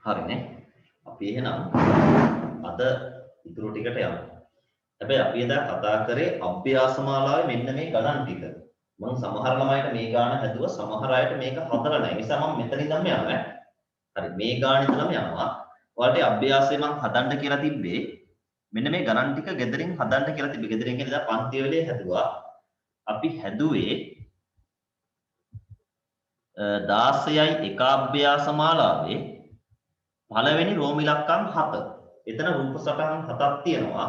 හරිනේ. අපි එහෙනම් අද ඉතුරු ටිකට යමු. හැබැයි අපි එදා කතා කරේ අභ්‍යාසමාලාවේ මෙන්න මේ ගණන් ටික. මම සමහර ළමයිට මේ ගාන හැදුවා, සමහර අයට මේක හදලා නැහැ. ඒ නිසා මම මෙතන ඉඳන්ම යනවා. හරි මේ ගාන ඉඳන්ම යනවා. ඔයාලට අභ්‍යාසය මම හදන්න කියලා තිබ්බේ. මෙන්න මේ ගණන් ටික ගෙදරින් හදන්න කියලා තිබ්බේ. ගෙදරින් කියන්නේ දැන් පන්ති වෙලේ හැදුවා. අපි හැදුවේ 16යි එක අභ්‍යාසමාලාවේ පළවෙනි රෝම ඉලක්කම් 7. එතන රූප සටහන් 7ක් තියෙනවා.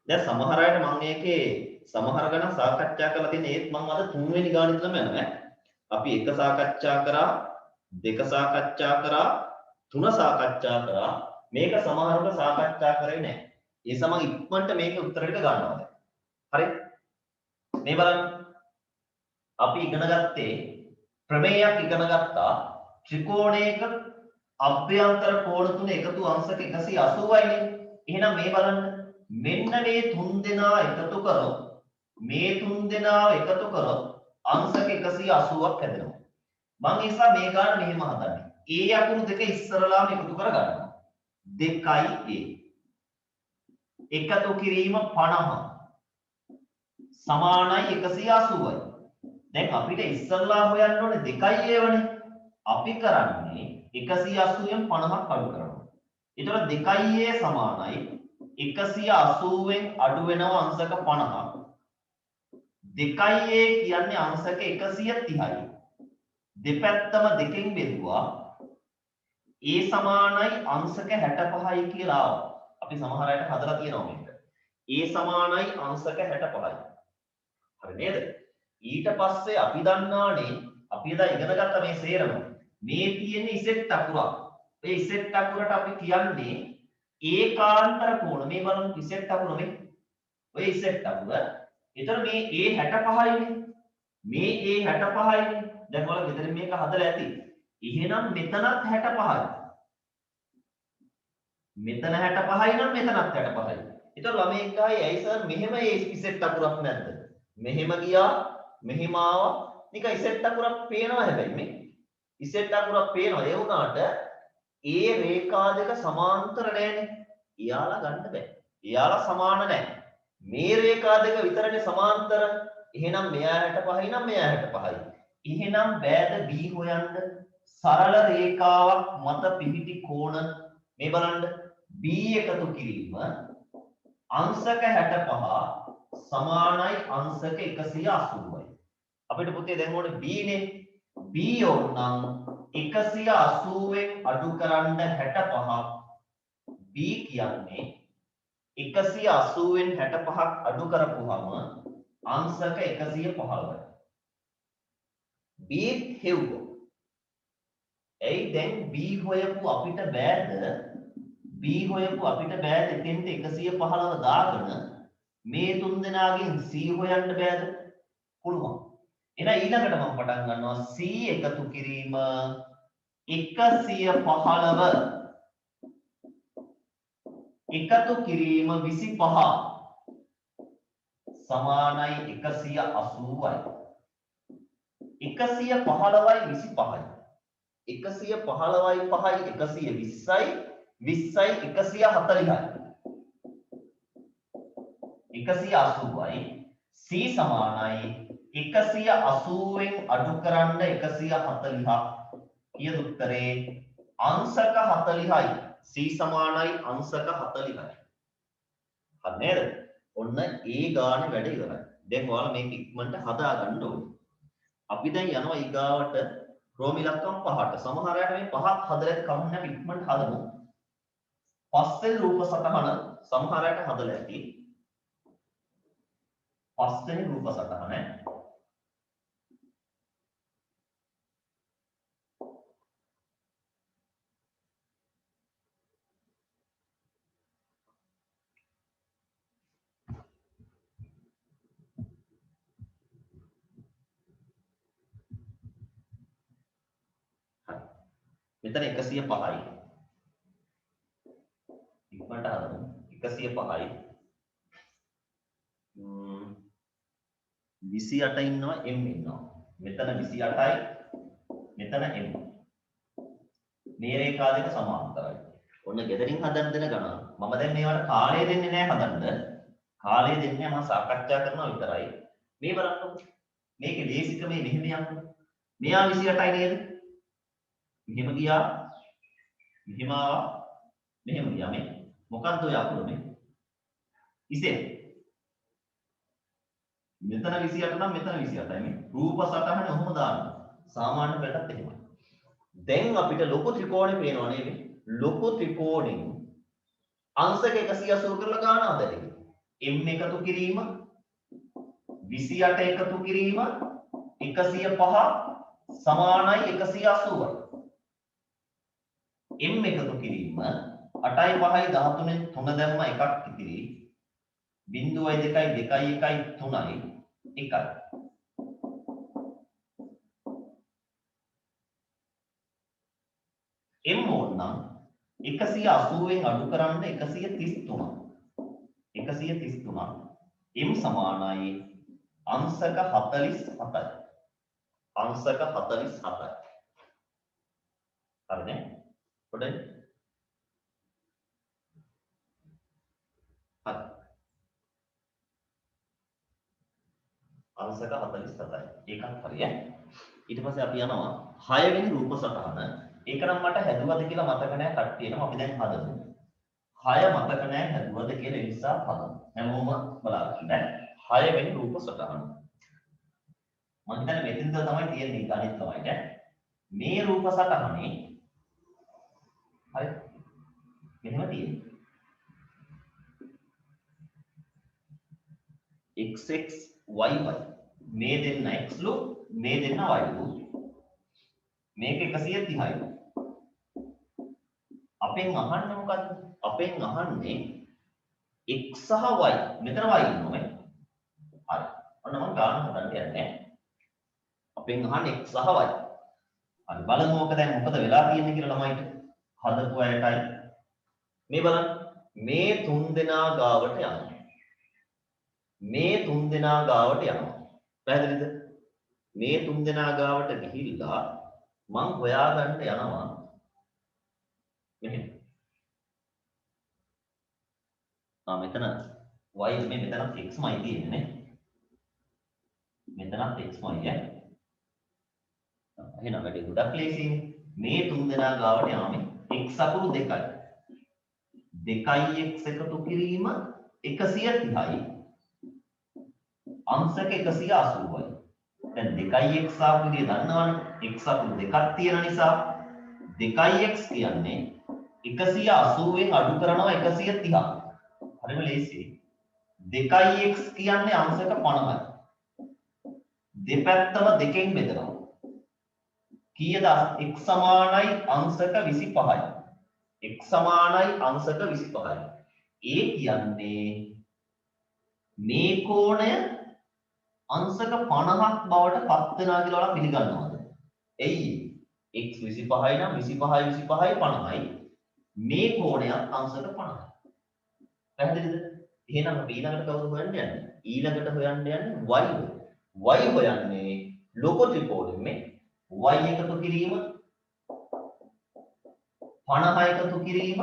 දැන් සමහර අයට මම මේකේ සමහර ගණන් සාකච්ඡා කරලා තියෙන ඒත් මම අද 3 වෙනි ගාන ඉඳලම යනවා. අපි 1 සාකච්ඡා කරා, 2 සාකච්ඡා කරා, 3 සාකච්ඡා කරා. මේක සමහරවට සාකච්ඡා කරේ නැහැ. ඒ නිසා මම ඉක්මනට මේක උත්තර ටික ගන්නවා දැන්. හරි? මේ බලන්න. අපි ඉගෙන ගත්තේ ප්‍රමේයයක් ඉගෙන ගත්තා. ත්‍රිකෝණයක අභ්‍යන්තර කෝණ තුන එකතු අංශක 180යිනේ. එහෙනම් මේ බලන්න. මෙන්න මේ තුන් දෙනා එකතු කරොත් මේ තුන් දෙනා එකතු කරොත් අංශක 180ක් හැදෙනවා. මම ඒ නිසා මේ ගාන මෙහෙම හදන්නේ. A අකුරු දෙක ඉස්සරලාම එකතු කර ගන්නවා. 2A. එකතු කිරීම 50 සමානයි 180යි. දැන් අපිට ඉස්සරලා හොයන්න ඕනේ 2A වනේ. අපි කරන්නේ 180ෙන් 50ක් අඩු කරනවා. ඒතකොට 2A සමානයි 180ෙන් අඩු වෙනවා අංශක 50ක්. 2A කියන්නේ අංශක 130යි. දෙපැත්තම දෙකෙන් බෙදුවා. A සමානයි අංශක 65යි කියලා ආවා. අපි සමහර අයට හදලා තියෙනවා මේක. A සමානයි අංශක 65යි. හරි නේද? ඊට පස්සේ අපි දන්නානේ අපි එදා ඉගෙන ගත්ත මේ සේරම. මේ තියෙන ඉසෙට් අකුරක්. ඒ ඉසෙට් අකුරට අපි කියන්නේ ඒකාන්තර කෝණ. මේ බලන්න ඉසෙට් අකුර මේ. ඔය ඉසෙට් අකුර. එතන මේ A65යිනේ. මේ A65යිනේ. දැන් ඔයාලා ගෙදරින් මේක හදලා ඇති. එහෙනම් මෙතනත් 65යි. මෙතන 65යි නම් මෙතනත් 65යි. ඒතර ළමයි ගායි ඇයි සර් මෙහෙම ඒ ඉසෙට් අකුරක් නැද්ද? මෙහෙම ගියා, මෙහෙම ආවා. නිකන් ඉසෙට් අකුරක් පේනවා හැබැයි මේ. ඉසෙට් අකුරක් පේනවා. ඒ වුණාට ඒ රේඛා දෙක සමාන්තර නැහැනේ. එයාලා ගන්න බෑ. එයාලා සමාන නැහැ. මේ රේඛා දෙක විතරනේ සමාන්තර. එහෙනම් මෙයා 65යි නම් මෙයා 65යි. එහෙනම් බෑද B හොයන්න සරල රේඛාවක් මත පිහිටි කෝණ මේ බලන්න B එකතු කිරීම අංශක 65 සමානයි අංශක 180යි. අපිට පුතේ දැන් ඕනේ B නේ. B ඕනනම් 180ෙන් අඩු කරන්න 65ක්. B කියන්නේ 180ෙන් 65ක් අඩු කරපුවම අංශක 115යි. B හෙව්වෝ. එයි දැන් B හොයපු අපිට බෑද? B හොයපු අපිට බෑද එතෙන්ට 115 දාගෙන මේ තුන් දෙනාගෙන් C හොයන්න බෑද? පුළුවන්. එහෙනම් ඊළඟට මම පටන් ගන්නවා C එකතු කිරීම 115 එකතු කිරීම 25 සමානයි 180යි. 115යි 25යි. 115යි 5යි 120යි 20යි 140යි. 180යි C සමානයි 180ෙන් අඩු කරන්න 140ක්. ඊය උත්තරේ අංශක 40යි. C සමානයි අංශක 40යි. හරි නේද? ඔන්න ඒ ගානේ වැඩ ඉවරයි. දැන් ඔයාලා මේක ඉක්මනට හදා ගන්න ඕනේ. අපි දැන් යනවා ඊගාවට රෝම ඉලක්කම් 5ට. සමහර අයට මේ 5ක් හදලා කමන්න ඉක්මනට හදමු. පස්වෙනි රූප සටහන සමහර අයට හදලා ඇති. පස්වෙනි රූප සටහන මෙතන 105යි. ඉක්මනට හදමු. 105යි. 28 ඉන්නවා m ඉන්නවා. මෙතන 28යි. මෙතන m. මේ රේඛා දෙක සමාන්තරයි. ඔන්න ගෙදරින් හදන්න දෙන ගණන්. මම දැන් මේවට කාලය දෙන්නේ නැහැ හදන්න. කාලය දෙන්නේ මම සාකච්ඡා කරනවා විතරයි. මේ බලන්නකො. මේකේ දේශිකමේ මෙහෙම යන්නේ. මෙයා 28යි නේද? මෙහෙම ගියා. මෙහෙම ආවා. මෙහෙම ගියා මේ. මොකක්ද ඔය අකුර මේ? ඉතින් මෙතන 28 නම් මෙතන 28යි මේ. රූප සටහන ඔහොම දාන්න. සාමාන්‍ය පැටත් එහෙමයි. දැන් අපිට ලොකු ත්‍රිකෝණේ පේනවා නේද? ලොකු ත්‍රිකෝණෙන් අංශක 180 කරලා ගාන හදලා. m එකතු කිරීම 28 එකතු කිරීම 105 සමානයි 180යි. m එකතු කිරීම 8යි 5යි 13න් 3 දැම්ම එකක් ඉතිරි 0.2යි 2යි 1යි 3යි 1යි. m ඕනනම් 180ෙන් අඩු කරන්න 133. 133 m සමානයි අංශක 47යි. අංශක 47යි. හරිනේ? පොඩ්ඩයි. හරි. අංශක 47යි. ඒකත් හරිය. ඊට පස්සේ අපි යනවා 6 වෙනි රූප සටහන. ඒක නම් මට හැදුවද කියලා මතක නැහැ කට්ටියනම අපි දැන් හදමු. 6 මතක නැහැ හැදුවද කියලා ඒ නිසා හදමු. හැමෝම බලාගන්න. 6 වෙනි රූප සටහන. මම හිතන්නේ මෙතනද තමයි තියෙන්නේ ගණිත තමයි. මේ රූප සටහනේ හරි මෙහෙම තියෙන්නේ. xx yy මේ දෙන්න x ලු මේ දෙන්න y ලු. මේක 130යි. අපෙන් අහන්නේ මොකද්ද? අපෙන් අහන්නේ x සහ y. මෙතන y ඉන්නවා. හරි. ඔන්න මම ගාන හදන්න යන්නේ. අපෙන් අහන්නේ x සහ y. හරි බලමු මොකද දැන් මොකද වෙලා තියෙන්නේ කියලා ළමයිට. හදපු අයටයි. මේ බලන්න. මේ තුන් දෙනා ගාවට යනවා. මේ තුන් දෙනා ගාවට යනවා. පැහැදිලිද? මේ තුන් දෙනා ගාවට ගිහිල්ලා මං හොයාගන්න යනවා මෙහෙම. මෙතන y මේ මෙතනත් x මයි තියෙන්නේ. මෙතනත් x මයි ඈ. එහෙනම් වැඩි ගොඩක් ලේසියි. මේ තුන් දෙනා ගාවට යන්නේ x අකුරු 2යි. 2යි x එකතු කිරීම 130යි. අංශක 180යි. දැන් 2යි x ආපුවිදිය දන්නවනේ. x අකුරු දෙකක් තියෙන නිසා 2x කියන්නේ 180ෙන් අඩු කරනවා 130. හරිම ලේසියි. 2x කියන්නේ අංශක 50යි. දෙපැත්තම දෙකෙන් බෙදනවා. කීයද? x සමානයි අංශක 25යි. x සමානයි අංශක 25යි. ඒ කියන්නේ මේ කෝණය අංශක 50ක් බවට පත් වෙනවා කියලා ඔයාලා පිළිගන්නවද? එයි x 25යි නම් 25යි 25යි 50යි. මේ කෝණයක් අංශක 50යි. පැහැදිලිද? එහෙනම් අපි ඊළඟට කවුද හොයන්න යන්නේ? ඊළඟට හොයන්න යන්නේ y. y හොයන්නේ ලොකු ත්‍රිකෝණෙ y එකතු කිරීම 50 එකතු කිරීම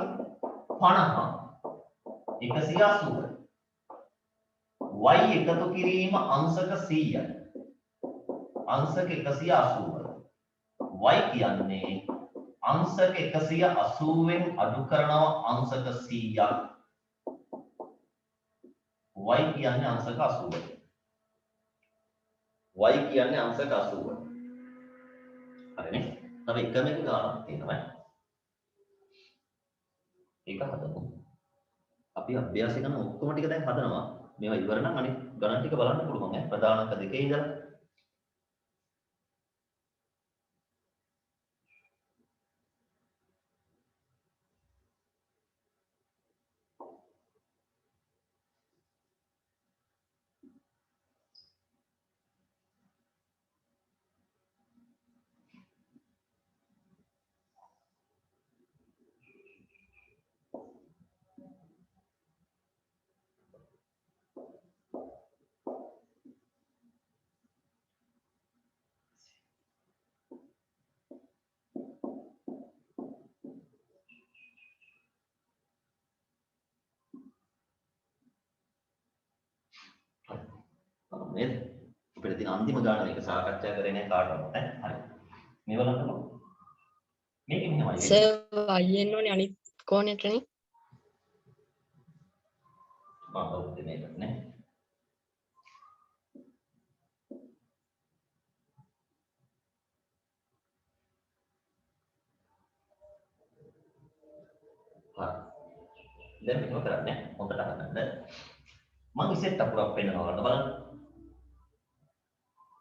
50 180. y එකතු කිරීම අංශක 100යි. අංශක 180. y කියන්නේ අංශක 180ෙන් අඩු කරනවා අංශක 100ක්. y කියන්නේ අංශක 80යි. y කියන්නේ අංශක 80යි. හරිනේ? තව එකම එක ගානක් තියෙනවා. ඒක හදමු. අපි අභ්‍යාස කරන ඔක්කොම ටික දැන් හදනවා. මේවා ඉවර නම් අනිත් ගණන් ටික බලන්න පුළුවන් ඈ. ප්‍රධානක දෙකේ ඉඳලා නේද? අපිට තියෙන අන්තිම ගාන මේක සාකච්ඡා කරේ නැහැ කාටවත් ඈ. හරි. මේ බලන්නකො. මේක මෙහෙමයි වෙන්නේ. සර් යන්න ඕනේ අනිත් කෝණයටනේ. ඔව් මේක නේ. හරි. දැන් මෙහෙම කරන්නේ හොඳට අහගන්න. මම ඉසෙට් අකුරක් පෙන්නනවා ඔයාලට බලන්න.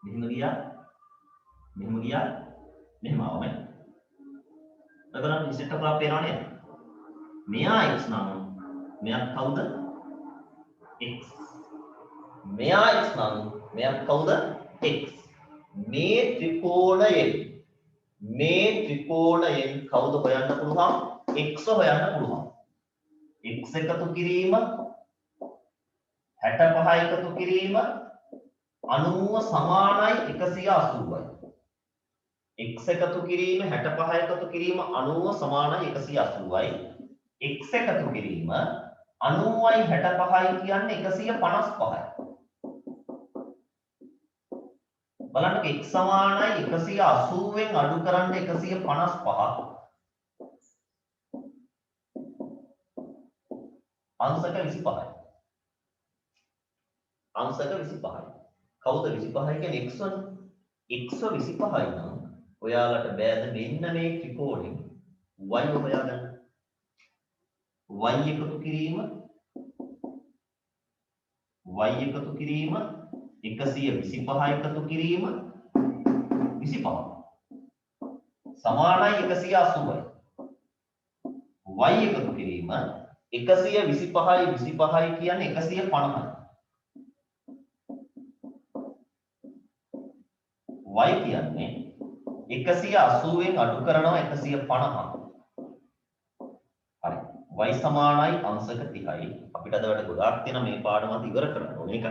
මෙහෙම ගියා. මෙහෙම ගියා. මෙහෙම ආවම. බලන්න ඉසෙට් අකුරක් පේනව නේද? මෙයා x නම් මෙයා කවුද? x. මෙයා x නම් මෙයා කවුද? x. මේ ත්‍රිකෝණයෙන් කවුද හොයන්න පුළුවන්? x හොයන්න පුළුවන්. x එකතු කිරීම 65 එකතු කිරීම 90 සමානයි 180යි. x එකතු කිරීම 65 එකතු කිරීම 90 සමානයි 180යි. x එකතු කිරීම 90යි 65යි කියන්නේ 155යි. බලන්න x සමානයි 180ෙන් අඩු කරන්න 155. අංශක 25යි. අංශක 25යි. කවුද 25 කියන්නේ x වනේ. x 25යි නම් ඔයාලට බෑද මෙන්න මේ ත්‍රිකෝණෙන් y හොයාගන්න. y එකතු කිරීම 125 එකතු කිරීම 25 සමානයි 180යි. y එකතු කිරීම 125යි 25යි කියන්නේ 150යි. y කියන්නේ 180ෙන් අඩු කරනවා 150. හරි. y සමානයි අංශක 30යි. අපිට අද වැඩ ගොඩාක් තියෙන මේ පාඩමත් ඉවර කරන්න ඕනේ ඒක.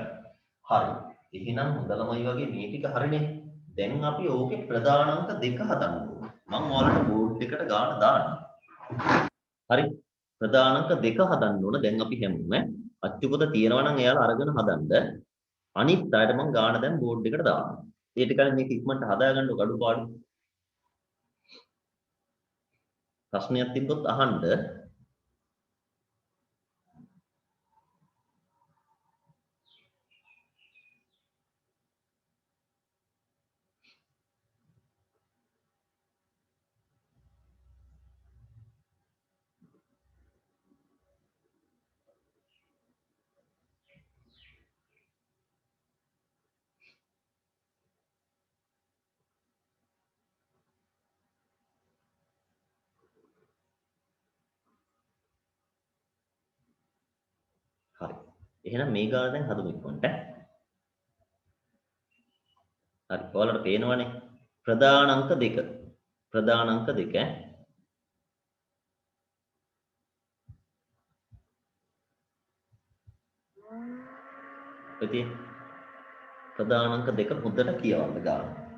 හරි. එහෙනම් හොඳලමයි වගේ මේ ටික හරිනේ. දැන් අපි ඕකේ ප්‍රධානාංක දෙක හදන්න ඕනේ. මම ඔයාලට බෝඩ් එකට ගාන දාන්නම්. හරි. ප්‍රධානාංක දෙක හදන්න ඕන. දැන් අපි හැමෝම අච්චුපත තියෙනවා නම් එයාලා අරගෙන හදන්න. අනිත් අයට මම ගාන දැන් බෝඩ් එකට දානවා. ඒ ටිකනේ මේක ඉක්මනට හදාගන්න අඩුපාඩු. ප්‍රශ්නයක් තිබ්බොත් අහන්න. හරි. එහෙනම් මේ ගාන දැන් හදමු ඉක්මනට. හරි. ඔයාලට පේනවනේ ප්‍රධානාංක දෙක. ප්‍රධානාංක දෙක ඈ. ඉතින් ප්‍රධානාංක දෙක හොඳට කියවන්න ගන්න.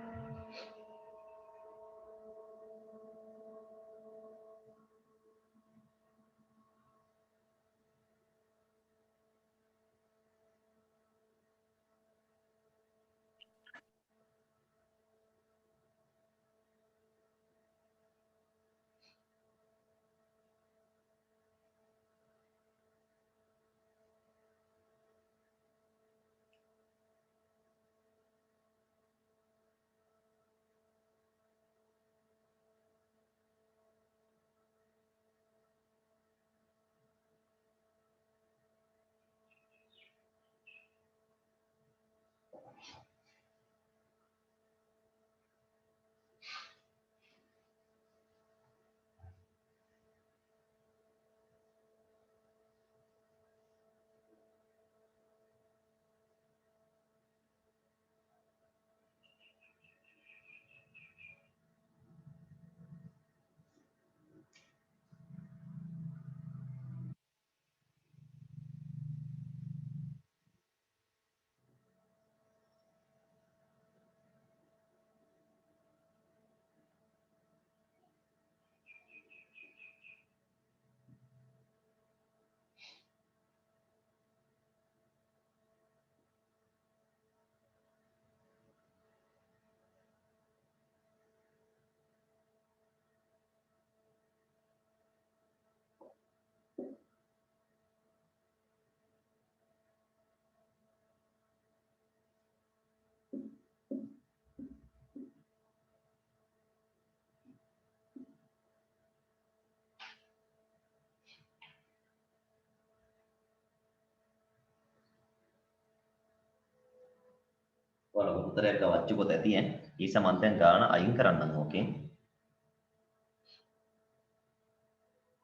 ඔයාලා උත්තරයක් ගවච්චු පොත ඇති ඈ. ඊ සමන්තෙන් ගාන අයින් කරන්න ඕකේ.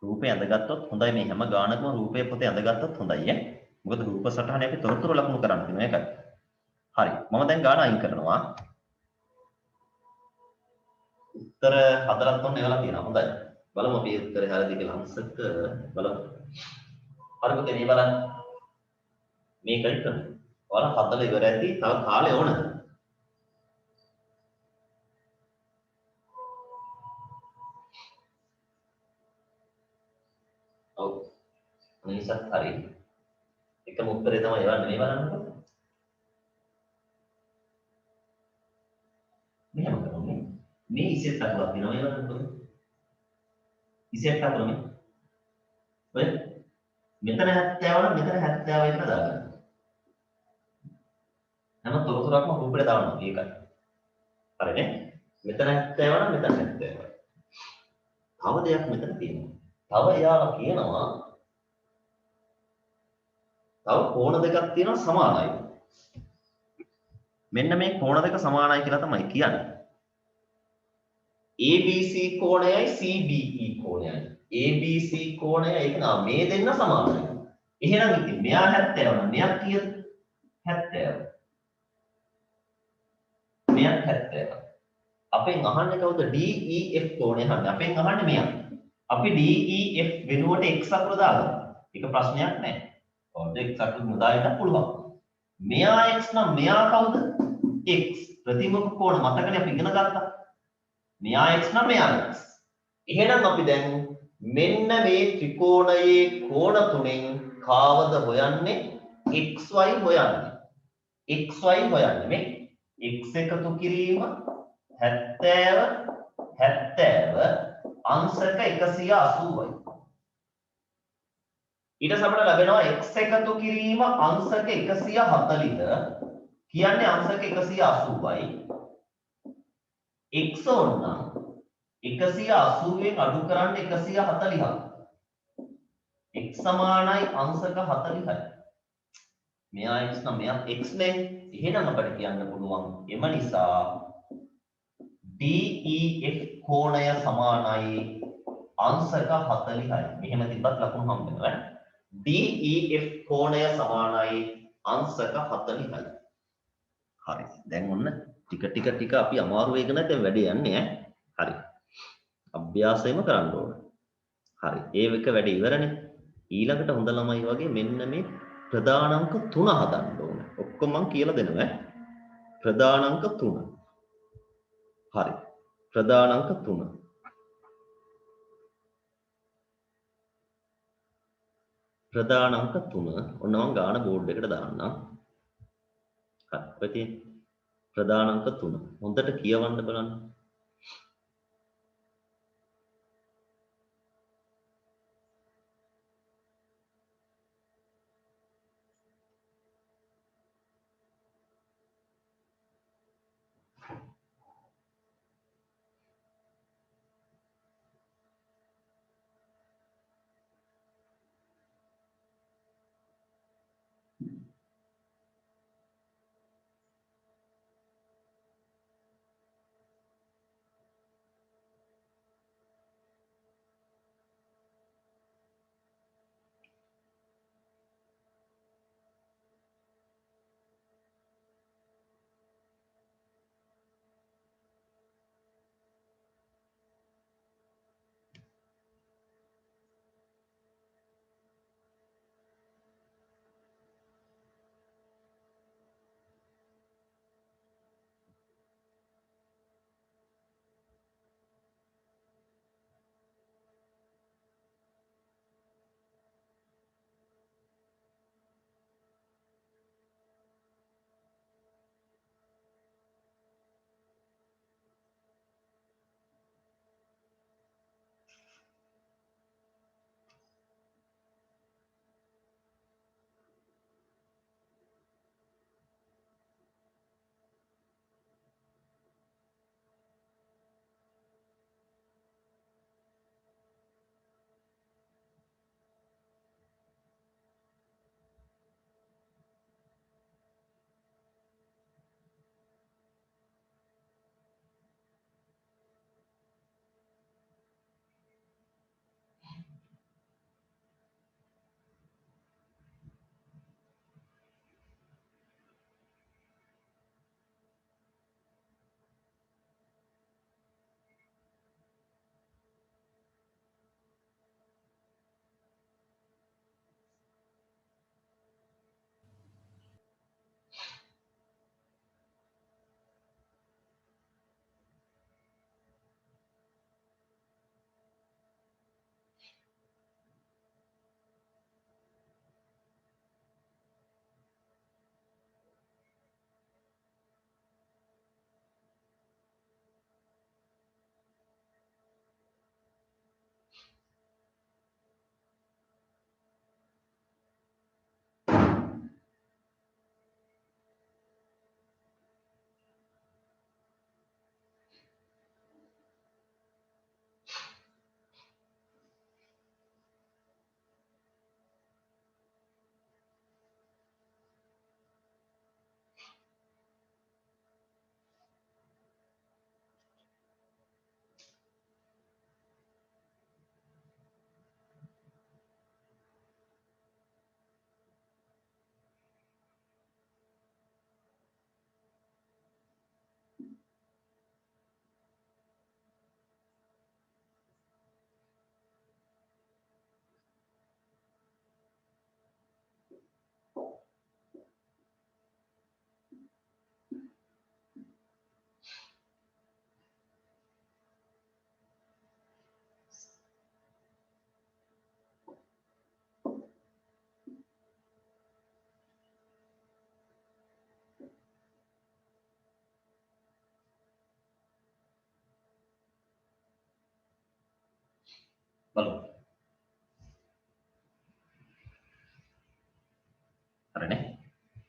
රූපේ ඇඳගත්තොත් හොඳයි මේ හැම ගානකම රූපේ පොතේ ඇඳගත්තොත් හොඳයි ඈ. මොකද රූප සටහනේ අපි තොරතුරු ලකුණු කරන්න තියෙනවා ඒකයි. හරි. මම දැන් ගාන අයින් කරනවා. උත්තර හතරක් තුන එවලා තියෙනවා. හොඳයි. බලමු අපි උත්තරේ හරියද කියලා හම්සක බලමු. හරි පුතේ මේ බලන්න. මේකයි කරන්නේ. ඔයාලා හදලා ඉවර ඇති. තව කාලේ ඕනද? ඔව්. මේසත් හරි. එකම උත්තරේ තමයි එවන්නේ මේ බලන්නකො. මෙහෙම කරමු. මේ ඉසෙත් අකුරක් තියෙනවා මේ බලන්නකො. ඉසෙත් අකුර මේ. ඔය මෙතන 70 මෙතන 70 කියලා දාගන්න. හැම තොරතුරක්ම රූපෙට දානවා ඒකයි. හරිනේ? මෙතන 70 මෙතන 70. තව දෙයක් මෙතන තියෙනවා. තව එයාලා කියනවා තව කෝණ දෙකක් තියෙනවා සමානයි. මෙන්න මේ කෝණ දෙක සමානයි කියලා තමයි කියන්නේ. ABC කෝණයයි CBE කෝණයයි. ABC කෝණය ඒක නා මේ දෙන්න සමානයි. එහෙනම් ඉතින් මෙයා 70 නම් මෙයා කීයද? 70. මෙයා 70. අපෙන් අහන්නේ කවුද? DEF කෝණය අහන්නේ. අපෙන් අහන්නේ මෙයා. අපි DEF වෙනුවට x අකුර දාගමු. ඒක ප්‍රශ්නයක් නෑ. ඔයාලට x අකුර නොදාන්න පුළුවන්. මෙයා x නම් මෙයා කවුද? x. ප්‍රතිමුඛ කෝණ මතකනේ අපි ඉගෙන ගත්තා. මෙයා x නම් මෙයා x. එහෙනම් අපි දැන් මෙන්න මේ ත්‍රිකෝණයේ කෝණ තුනෙන් කාවද හොයන්නේ? xy හොයන්නේ. xy හොයන්නේ මේ x එකතු කිරීම 70 70 අංශක 180යි. ඊට සමග ලැබෙනවා x එකතු කිරීම අංශක 140ද කියන්නේ අංශක 180යි. x ඕනනම් 180ෙන් අඩු කරන්න 140ක්. x සමානයි අංශක 40යි. මෙයා x නම් මෙයා x නේ. එහෙනම් අපිට කියන්න පුළුවන් එම නිසා DEF කෝණය සමානයි අංශක 40යි. මෙහෙම තිබ්බත් ලකුණු හම්බ වෙනවා. DEF කෝණය සමානයි අංශක 40යි. හරි. දැන් ඔන්න ටික අපි අමාරු වේගන දැන් වැඩි යන්නේ ඈ. හරි. අභ්‍යාසයම කරන්න ඕන. හරි. ඒ එක වැඩි ඉවරනේ. ඊළඟට හොඳ ළමයි වගේ මෙන්න මේ ප්‍රධානාංක 3 හදන්න ඕන. ඔක්කොම මම කියලා දෙනවා ඈ. ප්‍රධානාංක 3. හරි. ප්‍රධානාංක 3. ප්‍රධානාංක 3 ඔන්න මම ගාන බෝඩ් එකට දාන්නම්. හරි. ඔය තියෙන ප්‍රධානාංක 3 හොඳට කියවන්න බලන්න.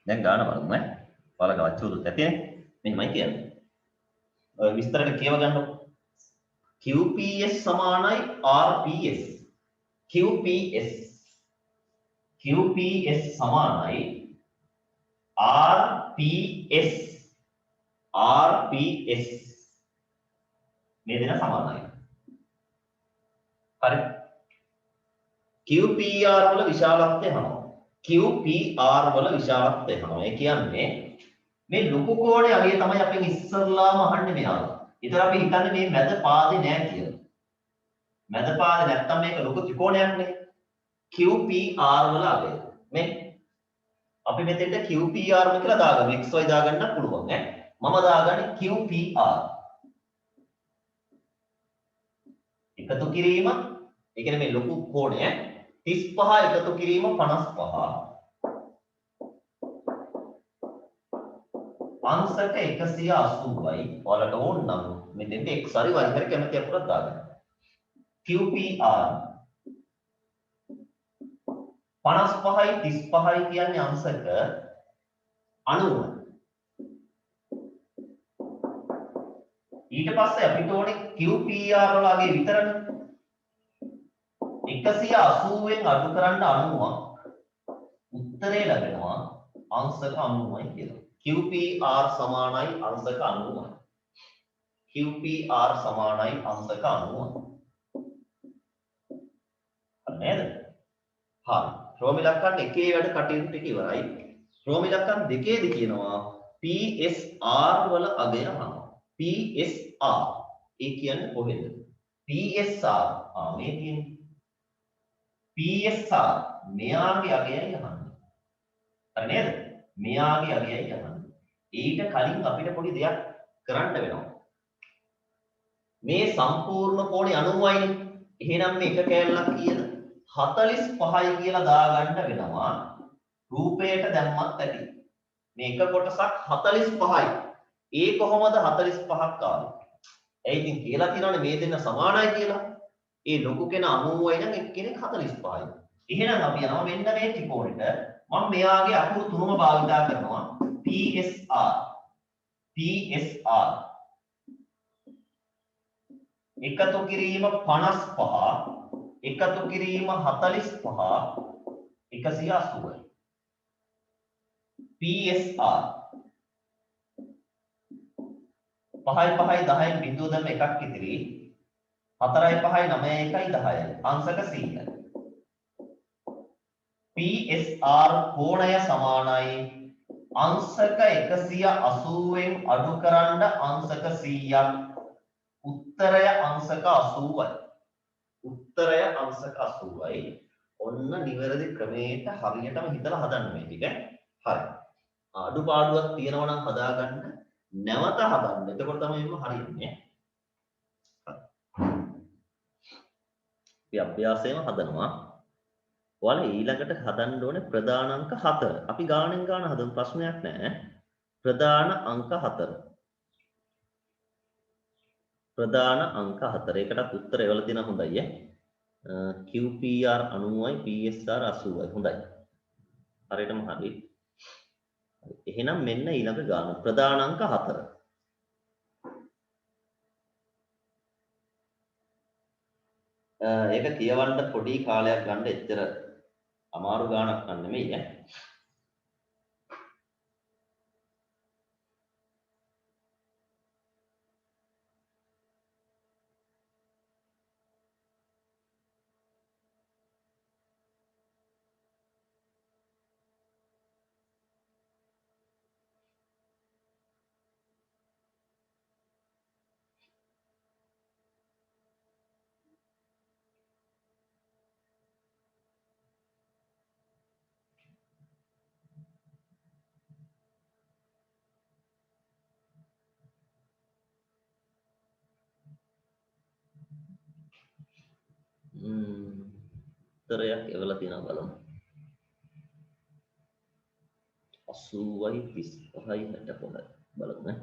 දැන් ගාන බලමු ඈ. ඔයාලා ගාච්ච උරුත් ඇතිනේ. මෙහෙමයි කියන්නේ. ඔය විස්තරට කියව ගන්නකො. QPS සමානයි RPS. QPS සමානයි RPS මේ දෙන සමානයි. හරි. QPR වල විශාලත්වය අහනවා. QPR වල විශාලත්වය අහනවා. ඒ කියන්නේ මේ ලොකු කෝණේ අගය තමයි අපෙන් ඉස්සරලාම අහන්නේ මෙයාලා. ඒතර අපි හිතන්නේ මේ මැද පාදේ නෑ කියලා. මැද පාදේ නැත්තම් මේක ලොකු ත්‍රිකෝණයක් නේ. QPR වල අගය. මේ අපි මෙතෙන්ට QPR කියලා දාගමු. XY දාගන්න පුළුවන් ඈ. මම දාගන්නේ QPR. එකතු කිරීම ඒ කියන්නේ මේ ලොකු කෝණය 35 එකතු කිරීම 55 අංශක 180යි. ඔයාලට ඕන නම් මෙතෙන්ට x හරි y හරි කැමති අපුරක් දාගන්න. QPR 55යි 35යි කියන්නේ අංශක 90. ඊට පස්සේ අපිට ඕනේ QPR වල අගේ විතරනේ. 180ෙන් අඩු කරන්න 90ක් උත්තරේ ලැබෙනවා අංශක 90යි කියලා. QPR සමානයි අංශක 90යි. QPR සමානයි අංශක 90යි. හරි නේද? හරි. රෝම ඉලක්කම් එකේ වැඩ කටයුතු ටික ඉවරයි. රෝම ඉලක්කම් දෙකේදී කියනවා PSR වල අගය අහනවා. PSR ඒ කියන්නේ කොහෙද? PSR මේ තියෙන්නේ. PSR මෙයාගේ අගයයි අහන්නේ. හරි නේද? මෙයාගේ අගයයි අහන්නේ. ඊට කලින් අපිට පොඩි දෙයක් කරන්න වෙනවා. මේ සම්පූර්ණ කෝණය 90යිනේ. එහෙනම් මේක කෑල්ලක් කීයද? 45යි කියලා දාගන්න වෙනවා. රූපයට දැම්මත් ඇති. මේක කොටසක් 45යි. ඒ කොහොමද 45ක් ආවේ? ඒ ඉතින් කියලා තියෙනවානේ මේ දෙන්න සමානයි කියලා. ඒ ලොකු කෙනා 90යි නම් එක්කෙනෙක් 45යි. එහෙනම් අපි යනවා මෙන්න මේ ත්‍රිකෝණෙට. මම මෙයාගේ අකුරු තුනම භාවිතා කරනවා. PSR. PSR. එකතු කිරීම 55, එකතු කිරීම 45, 180යි. PSR 5යි 5යි 10යි බිඳුව දැම්ම එකක් ඉතිරි. 4යි 5යි 9යි 1යි 10යි අංශක 100යි. PSR කෝණය සමානයි අංශක 180ෙන් අඩු කරන්න අංශක 100ක්. උත්තරය අංශක 80යි. උත්තරය අංශක 80යි. ඔන්න නිවැරදි ක්‍රමයට හරියටම හිතලා හදන්න මේ ටික. හරි. අඩුපාඩුවක් තියෙනවා නම් හදාගන්න. නැවත හදන්න. එතකොට තමයි මේක හරියන්නේ. අපි අභ්‍යාසයෙන් හදනවා. ඔයාලා ඊළඟට හදන්න ඕනේ ප්‍රධාන අංක 4. අපි ගානෙන් ගාන හදමු ප්‍රශ්නයක් නැහැ. ප්‍රධාන අංක 4. ප්‍රධාන අංක 4. ඒකටත් උත්තර එවලා තියෙනවා හොඳයි ඈ. QPR 90යි PSR 80යි. හොඳයි. හරියටම හරි. එහෙනම් මෙන්න ඊළඟ ගාන ප්‍රධාන අංක 4. ඒක කියවන්න පොඩි කාලයක් ගන්න එච්චර අමාරු ගානක් නෙමෙයි ඈ. උත්තරයක් එවලා තියෙනවා බලමු. 80යි 35යි 65යි බලමු නේ.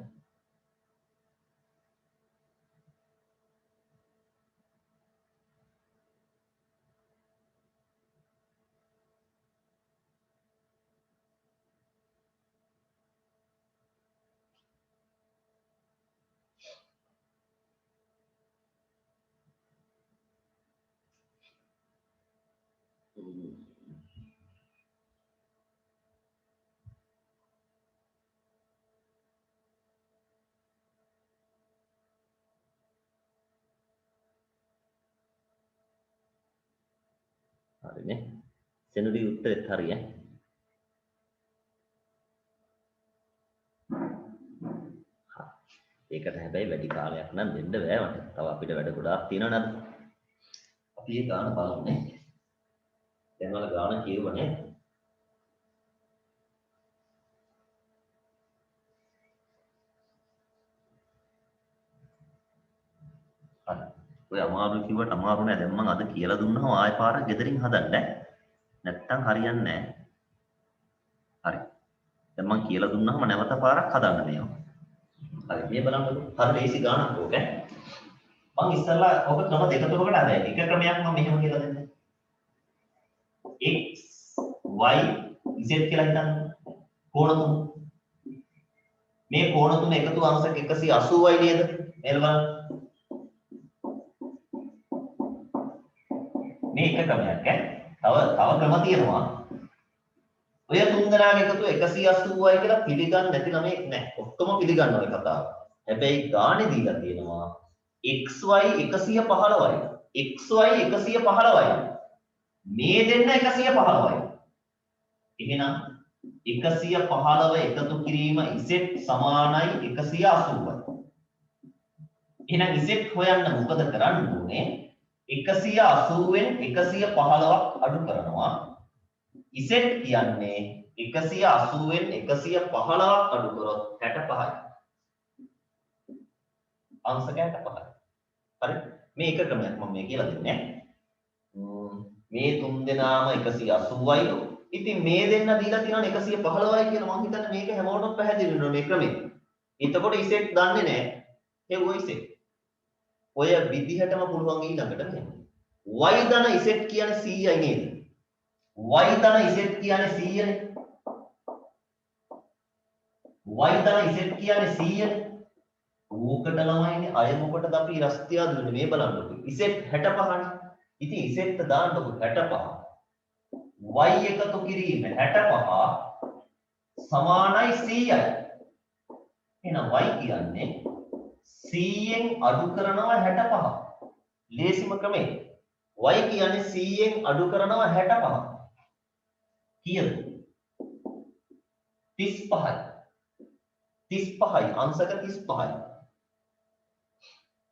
හරිනේ. සෙනුරි උත්තරෙත් හරි ඈ. ඒකට හැබැයි වැඩි කාලයක් නම් දෙන්න බෑ මට. තව අපිට වැඩ ගොඩාක් තියෙනවා නේද? අපි ඒ ගාන බලමු නේ. දැන් වල ගාන කියවනේ. හරි. ඔය අමාරු කිව්වට අමාරු නෑ. දැන් මම අද කියලා දුන්නාම ආයෙ පාරක් ගෙදරින් හදන්න. නැත්තම් හරියන්නේ නෑ. හරි. දැන් මම කියලා දුන්නාම නැවත පාරක් හදන්න මේවා. හරි. මේ බලන්නකො. හරි ලේසි ගානක් ඕක. මම ඉස්සල්ලා ඔක ක්‍රම දෙක තුනකට හදයි. එක ක්‍රමයක් මම මෙහෙම කියලා දෙන්න. x y z කියලා හිතන්න. කෝණ තුන. මේ කෝණ තුන එකතු අංශක 180යි නේද? මේක බලන්න. මේ එක ක්‍රමයක් ඈ. තව ක්‍රම තියෙනවා. ඔය තුන් දෙනාගේ එකතු 180යි කියලා පිළිගන්නේ නැති ළමෙක් නැහැ. ඔක්කොම පිළිගන්නවා ඒ කතාව. හැබැයි ගානේ දීලා තියෙනවා xy 115යි. xy 115යි. මේ දෙන්න 115යි. එහෙනම් 115 එකතු කිරීම z සමානයි 180යි. එහෙනම් z හොයන්න මොකද කරන්න ඕනේ? 180ෙන් 115ක් අඩු කරනවා. z කියන්නේ 180ෙන් 115ක් අඩු කරොත් 65යි. අංශක 65යි. හරි? මේ එක ක්‍රමයක් මම මේ කියලා දෙන්නේ. මේ තුන් දෙනාම 180යි. ඉතින් මේ දෙන්න දීලා තියෙනවා 115යි කියලා මම හිතන්නේ මේක හැමෝටම පැහැදිලි වෙනවා මේ ක්‍රමෙ. එතකොට z දන්නේ නැහැ. ඒ z. ඔය විදිහටම පුළුවන් ඊළඟට මෙහෙම. y ධන z කියන්නේ 100යි නේද? y ධන z කියන්නේ 100නේ. y ධන z කියන්නේ 100නේ. ඕකට ළමයිනේ අය මොකටද අපි රස්තියා දුන්නේ මේ බලන්නකො. z 65නේ. ඉතින් z දාන්නකො 65. y එකතු කිරීම 65 සමානයි 100යි. එහෙනම් y කියන්නේ 100ෙන් අඩු කරනවා 65. ලේසිම ක්‍රමය. y කියන්නේ 100ෙන් අඩු කරනවා 65. කීයද? 35යි. 35යි අංශක 35යි.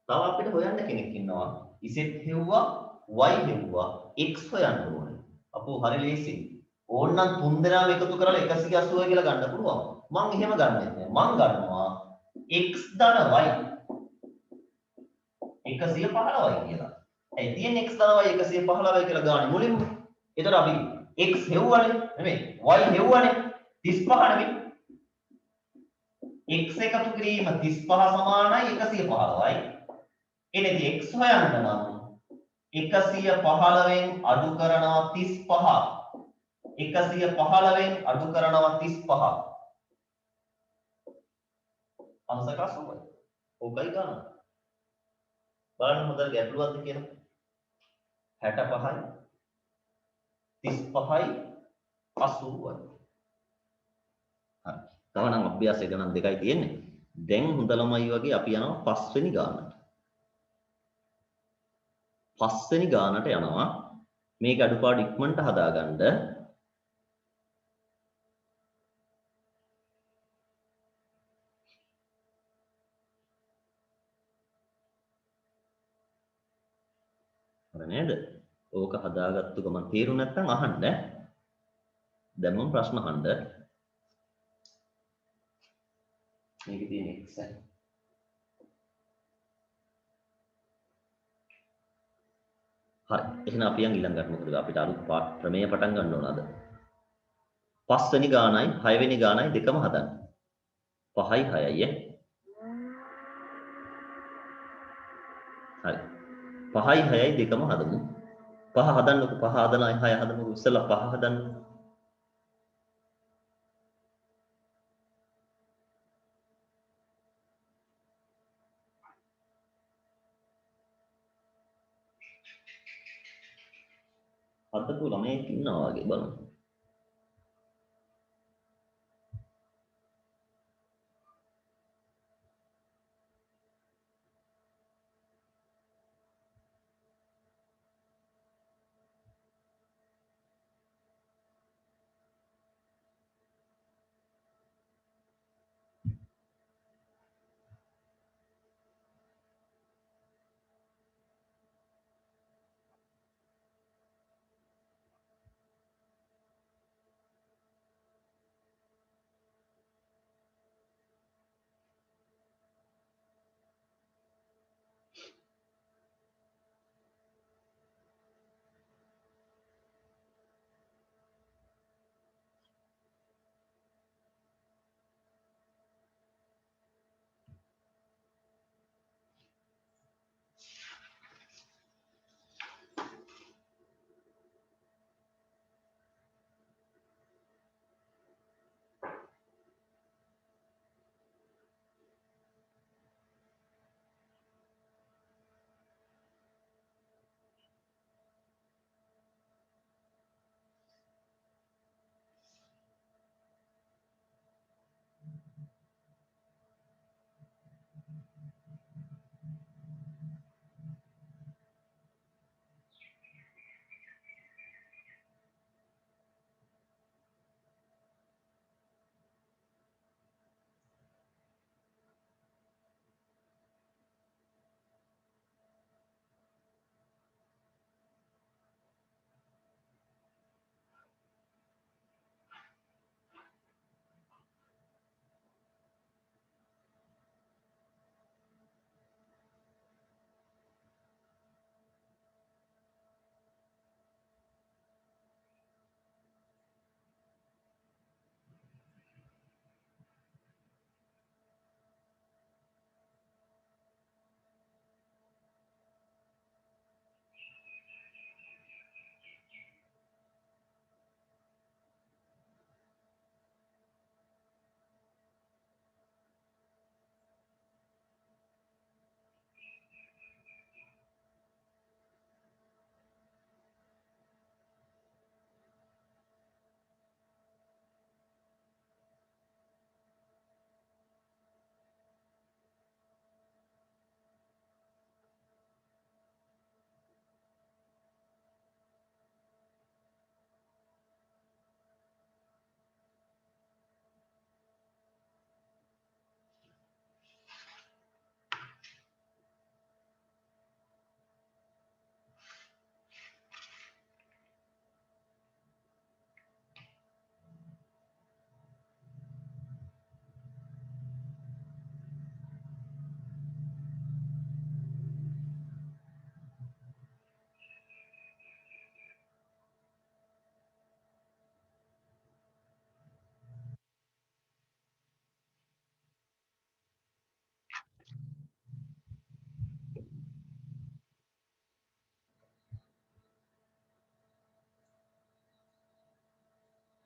තව අපිට හොයන්න කෙනෙක් ඉන්නවා. z හෙව්වා y හෙව්වා x හොයන්න ඕනේ. අපෝ හරි ලේසියි. ඕන්නම් තුන් දෙනාම එකතු කරලා 180 කියලා ගන්න පුළුවන්. මම එහෙම ගන්නෙ නෑ. මම ගන්නවා x ධන y 115යි කියලා. ඒ තියෙන x ධන y 115යි කියලා ගානේ මුලින්ම. එතකොට අපි x හෙව්වනේ නෙමෙයි y හෙව්වනේ 35 නෙමෙයි. x එකතු කිරීම 35 සමානයි 115යි. එනදී x හොයන්න නම් 115ෙන් අඩු කරනවා 35. 115ෙන් අඩු කරනවා 35. අංශක 80යි. ඕකයි ගන්න. බලන්න හොඳට ගැටලුවක්ද කියලා. 65යි 35යි 80යි. හරි. තව නම් අභ්‍යාසය ගණන් දෙකයි තියෙන්නේ. දැන් හොඳ ළමයි වගේ අපි යනවා පස්වෙනි ගානට. පස්වෙනි ගානට යනවා. මේක අඩුපාඩු ඉක්මනට හදාගන්න. හරි නේද? ඕක හදාගත්තු ගමන් තේරු නැත්නම් අහන්න. දැන් මම ප්‍රශ්න අහන්න. මේකේ තියෙන x හරි. එහෙනම් අපි යන් ඊළඟට මොකද අපිට අලුත් ක්‍රමයේ පටන් ගන්න ඕන අද. පස්වෙනි ගානයි හයවෙනි ගානයි දෙකම හදන්න. 5යි 6යි ඈ. හරි. 5යි 6යි දෙකම හදමු. 5 හදන්නකො 5 හදලා 6 හදමු. ඉස්සෙල්ලා 5 හදන්න. හදපු ළමයෙක් ඉන්නවා වගේ බලන්න.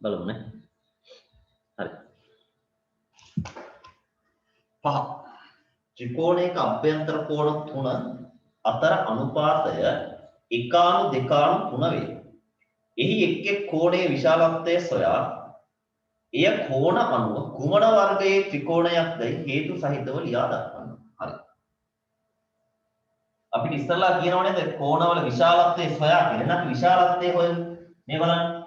බලමු නේ. හරි. පහ. ත්‍රිකෝණයක අභ්‍යන්තර කෝණ 3 අතර අනුපාතය 1/2/3 වේ. එහි එක් එක් කෝණයේ විශාලත්වය සොයා එය කෝණ අනුව කුමන වර්ගයේ ත්‍රිකෝණයක්ද හේතු සහිතව ලියා දක්වන්න. හරි. අපිට ඉස්සෙල්ලා කියනවනේ නේද කෝණවල විශාලත්වය සොයාගෙන නම් විශාලත්වය හොයමු. මේ බලන්න.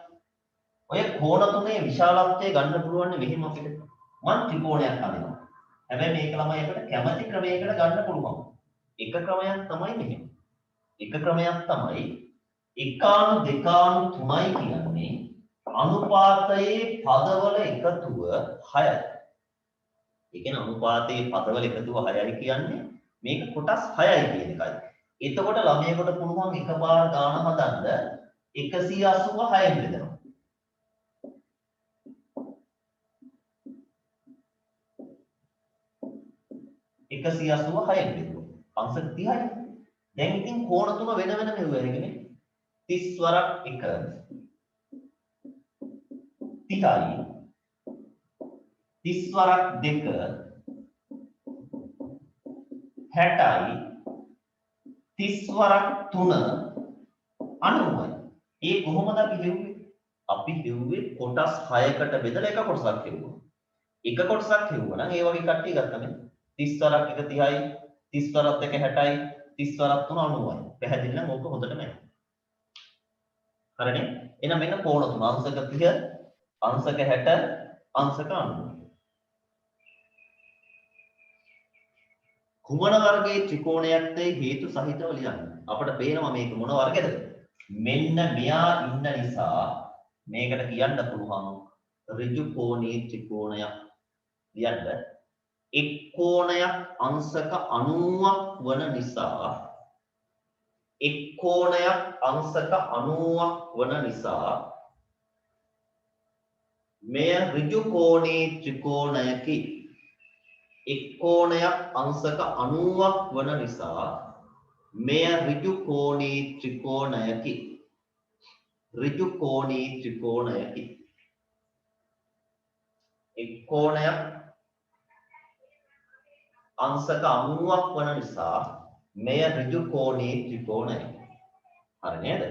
ඔය කෝණ තුනේ විශාලත්වය ගන්න පුළුවන් මෙහෙම අපිට. මම ත්‍රිකෝණයක් අඳිනවා. හැබැයි මේක ළමයි අපිට කැමති ක්‍රමයකට ගන්න පුළුවන්. එක ක්‍රමයක් තමයි මෙහෙම. එක ක්‍රමයක් තමයි 1/2/3 කියන්නේ අනුපාතයේ පදවල එකතුව 6යි. ඒ කියන්නේ අනුපාතයේ පදවල එකතුව 6යි කියන්නේ මේක කොටස් 6යි කියන එකයි. එතකොට ළමයෙකුට පුළුවන් එකපාර ගාන හදන්න 186න් බෙදනවා. 186න් බෙදුවා. අංශ 30යි. දැන් ඉතින් කෝණ තුන වෙන වෙනම හෙව්වා ඒකනේ. 30 වරක් 1 30යි 30 වරක් 2 60යි 30 වරක් 3 90යි. ඒ කොහොමද අපි හෙව්වේ? අපි හෙව්වේ කොටස් 6කට බෙදලා එක කොටසක් හෙව්වා. එක කොටසක් හෙව්වා නම් ඒ වගේ කට්ටිය ගත්තා නේ. 30 වරක් 1 30යි 30 වරක් 2 60යි 30 වරක් 3 90යි. පැහැදිලි නම් ඕක හොඳටම එනවා. හරිනේ? එහෙනම් මෙන්න කෝණ තුන අංශක 30 අංශක 60 අංශක 90. කුමන වර්ගයේ ත්‍රිකෝණයක්ද හේතු සහිතව ලියන්න. අපිට පේනවා මේක මොන වර්ගයද? මෙන්න මෙයා ඉන්න නිසා මේකට කියන්න පුළුවන් ඍජු කෝණී ත්‍රිකෝණයක් ලියන්න. එක් කෝණයක් අංශක 90ක් වන නිසා එක් කෝණයක් අංශක 90ක් වන නිසා මෙය ඍජු කෝණී ත්‍රිකෝණයකි. එක් කෝණයක් අංශක 90ක් වන නිසා මෙය ඍජු කෝණී ත්‍රිකෝණයකි. ඍජු කෝණී ත්‍රිකෝණයකි. එක් කෝණයක් අංශක 90ක් වන නිසා මෙය ඍජු කෝණී ත්‍රිකෝණයකි. හරි නේද?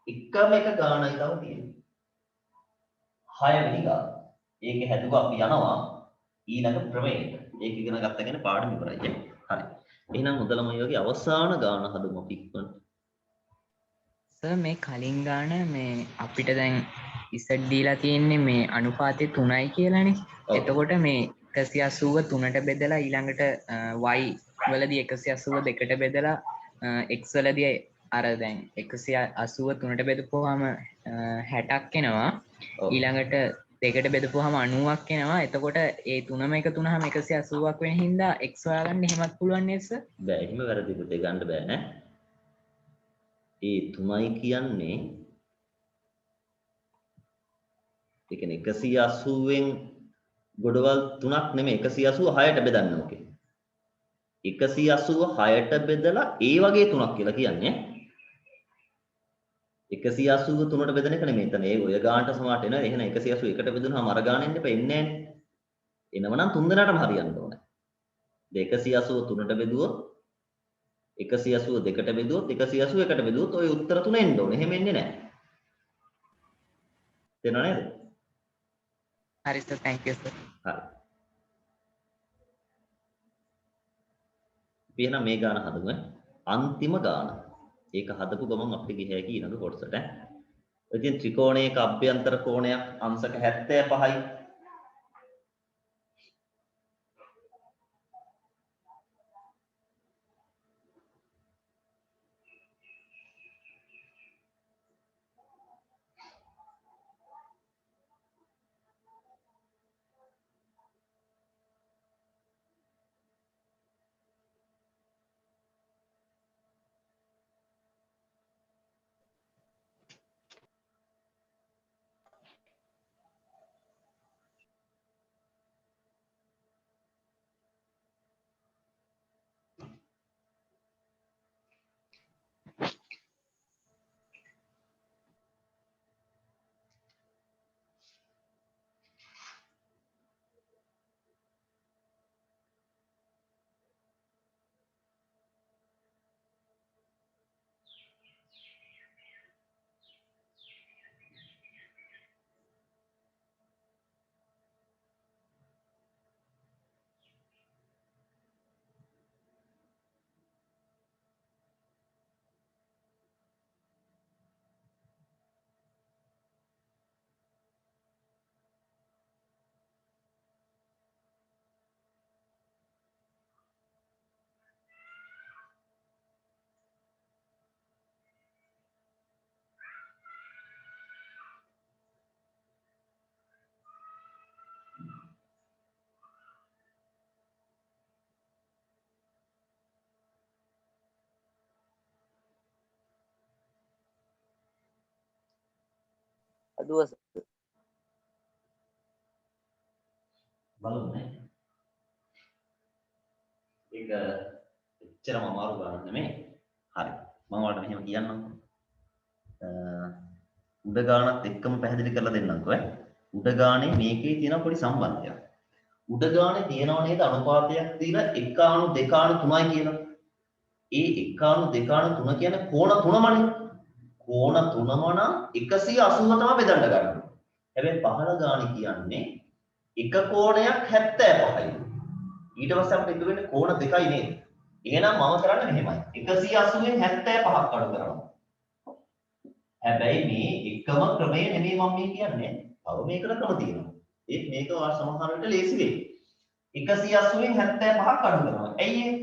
එකම එක ගානයි තව තියෙන්නේ. 6 වෙනි ගාන. ඒක හැදුවා අපි යනවා ඊළඟ ප්‍රමේයට. ඒක ඉගෙන ගත්ත කෙනා පාඩම ඉවරයි. හරි. එහෙනම් හොඳලම මේ වගේ අවසාන ගාන හදමු අපි ඉක්මනට. සර් මේ කලින් ගාන මේ අපිට දැන් ඉසඩ් දීලා තියෙන්නේ මේ අනුපාතය 3යි කියලානේ. ඔව්. එතකොට මේ 180 3ට බෙදලා ඊළඟට y වලදී 180 2ට බෙදලා x වලදී අර දැන් 180 3ට බෙදපුවාම 60ක් එනවා. ඔව්. ඊළඟට දෙකට බෙදපුවාම 90ක් එනවා. එතකොට ඒ තුනම එකතු වුණාම 180ක් වෙන හින්දා x හොයාගන්න එහෙමත් පුළුවන් නේද සර්? බෑ එහෙම වැරදි පුතේ ගන්න බෑ ඈ. ඒ 3යි කියන්නේ ඒ කියන්නේ 180න් ගොඩවල් 3ක් නෙමෙයි 186ට බෙදන්න ඕකේ. 186ට බෙදලා ඒ වගේ 3ක් කියලා කියන්නේ 183ට බෙදෙන එක නෙමෙයි. එතන ඒ ඔය ගානට සමානට එනවා. එහෙනම් 181ට බෙදුනහම අර ගාන එන්න එපා එන්නේ නැහැ. එනවනම් තුන් දෙනාටම හරියන්න ඕනේ. 183ට බෙදුවොත් 182ට බෙදුවොත් 181ට බෙදුවොත් ඔය උත්තර තුන එන්න ඕනේ. එහෙම එන්නේ නැහැ. තේරෙනව නේද? හරි සර් thank you සර්. හරි. අපි එහෙනම් මේ ගාන හදමු. අන්තිම ගාන. ඒක හදපු ගමන් අපිට ගිය හැකි ඊළඟ කොටසට. ඉතින් ත්‍රිකෝණයක අභ්‍යන්තර කෝණයක් අංශක 75යි. අදුවස බලමු නේ. ඒක එච්චරම අමාරු ගානක් නෙමෙයි. හරි. මම ඔයාලට මෙහෙම කියන්නම්. උඩ ගානත් එක්කම පැහැදිලි කරලා දෙන්නම්කෝ ඈ. උඩ ගානේ මේකේ තියෙන පොඩි සම්බන්ධයක්. උඩ ගානේ තියෙනව නේද අනුපාතයක් දීලා 1 අණු 2 අණු 3යි කියලා. ඒ 1 අණු 2 අණු 3 කියන්නේ කෝණ 3මනේ. කෝණ 3ම නම් 180 තමයි බෙදන්න ගන්න. හැබැයි පහළ ගානේ කියන්නේ එක කෝණයක් 75යි. ඊට පස්සේ අපිට ඉතුරු වෙන්නේ කෝණ 2යි නේද? එහෙනම් මම කරන්නේ මෙහෙමයි. 180න් 75ක් අඩු කරනවා. හැබැයි මේ එකම ක්‍රමය නෙමෙයි මම මේ කියන්නේ. තව මේකට ක්‍රම තියෙනවා. ඒත් මේක සමහර විට ලේසි වෙයි. 180න් 75ක් අඩු කරනවා. ඇයි ඒ?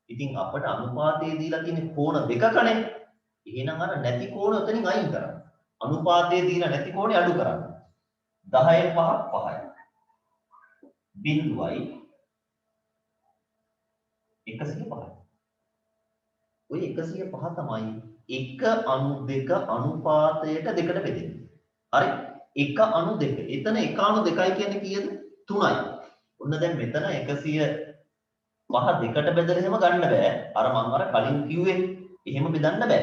ඉතින් අපට අනුපාතයේ දීලා තියෙන කෝණ දෙකකනේ. එහෙනම් අර නැති කෝණ උතනින් අයින් කරන්න. අනුපාතයේ දීලා නැති කෝණේ අඩු කරන්න. 10න් 5ක් 5යි. බිඳුවයි 105යි. ওই 105 තමයි 1 අණු 2 අනුපාතයට දෙකට බෙදෙන්නේ. හරි? 1 අණු 2. එතන 1 අණු 2යි කියන්නේ කීයද? 3යි. ඔන්න දැන් මෙතන 105 දෙකට බෙදලා එහෙම ගන්න බෑ. අර මම අර කලින් කිව්වේ එහෙම බෙදන්න බෑ.